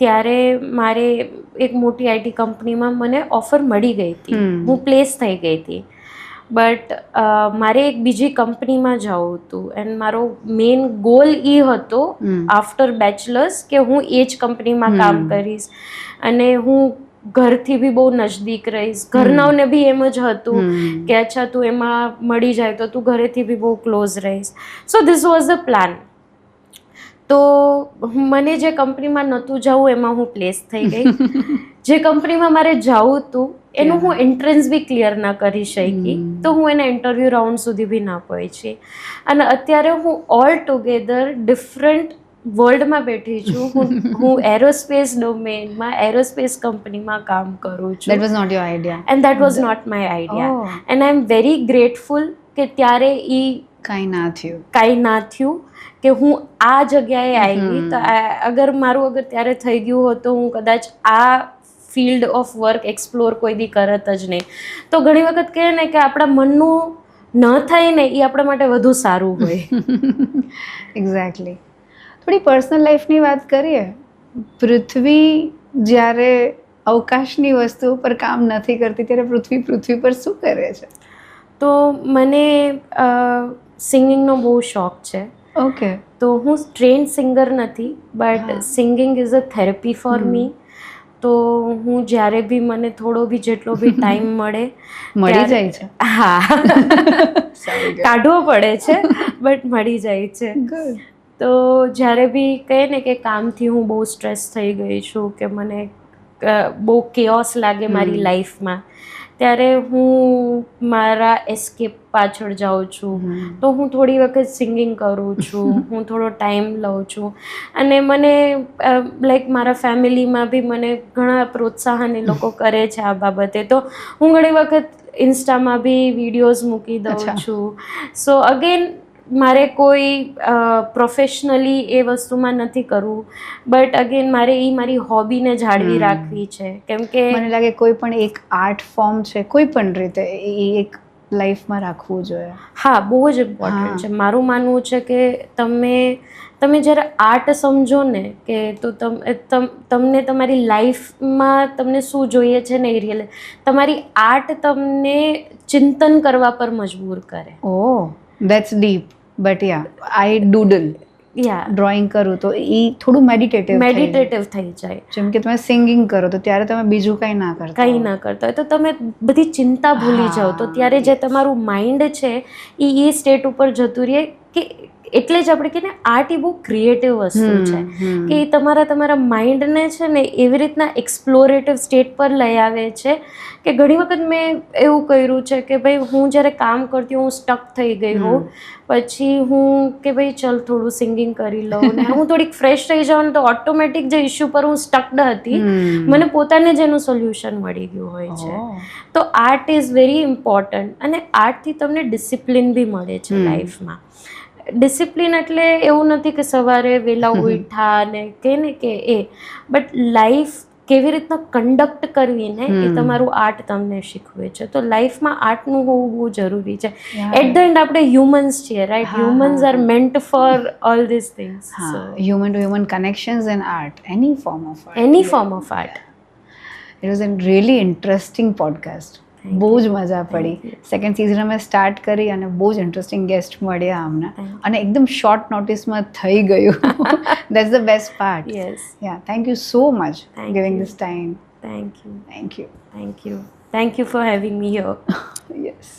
ત્યારે મારે એક મોટી આઈટી કંપનીમાં મને ઓફર મળી ગઈ હતી, હું પ્લેસ થઈ ગઈ હતી. બટ મારે એક બીજી કંપનીમાં જવું હતું એન્ડ મારો મેઇન ગોલ એ હતો આફ્ટર બેચલર્સ કે હું એ જ કંપનીમાં કામ કરીશ અને હું ઘરથી બી બહુ નજદીક રહીશ. ઘરનાઓને બી એમ જ હતું કે અચ્છા તું એમાં મળી જાય તો તું ઘરેથી બી બહુ ક્લોઝ રહીશ. So this was the plan. તો મને જે કંપનીમાં નહોતું જવું એમાં હું પ્લેસ થઈ ગઈ. જે કંપનીમાં મારે જવું હતું એનું હું એન્ટ્રન્સ બી ક્લિયર ના કરી શકી, તો હું એના ઇન્ટરવ્યૂ રાઉન્ડ સુધી બી ના પહોંચી. અને અત્યારે હું ઓલ ટુગેધર ડિફરન્ટ વર્લ્ડમાં બેઠી છું. હું એરોસ્પેસ ડોમેનમાં એરોસ્પેસ કંપનીમાં કામ કરું છું. That was not your idea. And that was not my idea. And I am very grateful કે ત્યારે એ કાંઈ ના થયું કે હું આ જગ્યાએ આવી. તો અગર ત્યારે થઈ ગયું હોત તો હું કદાચ આ ફિલ્ડ ઓફ વર્ક એક્સપ્લોર કોઈ દી કરત જ નહીં. તો ઘણી વખત કહે ને કે આપણા મનનું ન થાય ને એ આપણા માટે વધુ સારું હોય. એક્ઝેક્ટલી. થોડી પર્સનલ લાઈફની વાત કરીએ. પૃથ્વી જ્યારે અવકાશની વસ્તુ પર કામ નથી કરતી ત્યારે પૃથ્વી પર શું કરે છે? તો મને સિંગિંગનો બહુ શોખ છે. ઓકે. તો હું ટ્રેન્ડ સિંગર નથી, but singing is a therapy for me. તો હું જ્યારે બી મને થોડો બી જેટલો બી ટાઈમ મળે મળી જાય છે. હા, કાઢવો પડે છે બટ મળી જાય છે. તો જ્યારે બી કહે ને કે કામથી હું બહુ સ્ટ્રેસ થઈ ગઈ છું કે મને બહુ કેઓસ લાગે મારી લાઈફમાં, ત્યારે હું મારા એસ્કેપ પાછળ જાઉં છું. તો હું થોડી વખત સિંગિંગ કરું છું, હું થોડો ટાઈમ લઉં છું. અને મને લાઈક મારા ફેમિલીમાં બી મને ઘણા પ્રોત્સાહન એ લોકો કરે છે આ બાબતે. તો હું ઘણી વખત ઇન્સ્ટામાં બી વિડીયોઝ મૂકી દઉં છું. સો અગેન મારે કોઈ પ્રોફેશનલી એ વસ્તુમાં નથી કરવું, બટ અગેન મારે એ મારી હોબીને જાળવી રાખવી છે. કેમ કે મને લાગે કોઈ પણ એક આર્ટ ફોર્મ છે, કોઈ પણ રીતે એ એક લાઈફમાં રાખવું જોઈએ. હા, બહુ જ ઇમ્પોર્ટન્ટ છે. મારું માનવું છે કે તમે જ્યારે આર્ટ સમજો ને કે તો તમને તમારી લાઈફમાં તમને શું જોઈએ છે ને એ રિયલ તમારી આર્ટ તમને ચિંતન કરવા પર મજબૂર કરે. Oh, that's deep. But yeah, I doodle. Drawing કરું તો એ થોડું મેડિટેટિવ થઈ જાય. જેમ કે તમે સિંગિંગ કરો તો ત્યારે તમે બીજું કંઈ ના કરતા હોય તો તમે બધી ચિંતા ભૂલી જાઓ. તો ત્યારે જે તમારું માઇન્ડ છે એ સ્ટેટ ઉપર જતું રહે. કે એટલે જ આપણે કહીએ ને આર્ટ એ બહુ ક્રિએટિવ વસ્તુ છે કે એ તમારા માઇન્ડને છે ને એવી રીતના એક્સપ્લોરેટિવ સ્ટેટ પર લઈ આવે છે કે ઘણી વખત મેં એવું કર્યું છે કે ભાઈ હું જ્યારે કામ કરતી હું સ્ટક થઈ ગઈ હોઉં, પછી હું કે ભાઈ ચલ થોડું સિંગિંગ કરી લઉં ને હું થોડીક ફ્રેશ થઈ જાઉં ને તો ઓટોમેટિક જે ઇશ્યુ પર હું સ્ટકડ હતી મને પોતાને જ એનું સોલ્યુશન મળી ગયું હોય છે. તો આર્ટ ઇઝ વેરી ઇમ્પોર્ટન્ટ. અને આર્ટથી તમને ડિસિપ્લિન બી મળે છે લાઈફમાં. ડિસિપ્લિન એટલે એવું નથી કે સવારે વહેલા ઉઠા ને કે બટ લાઈફ કેવી રીતના કન્ડક્ટ કરવી ને એ તમારું આર્ટ તમને શીખવે છે. તો લાઈફમાં આર્ટનું હોવું બહુ જરૂરી છે. એટ ધ એન્ડ આપણે હ્યુમન્સ છીએ, right? Humans are meant for all this things. Human to human connections and art, any form of art. It was a really interesting podcast. બહુ જ મજા પડી. સેકન્ડ સિઝન અમે સ્ટાર્ટ કરી અને બહુ જ ઇન્ટરેસ્ટિંગ ગેસ્ટ મળ્યા અમને અને એકદમ શોર્ટ નોટિસમાં થઈ ગયું. That's the best part. Yeah, thank you so much giving this time. Thank you for having me here. Yes.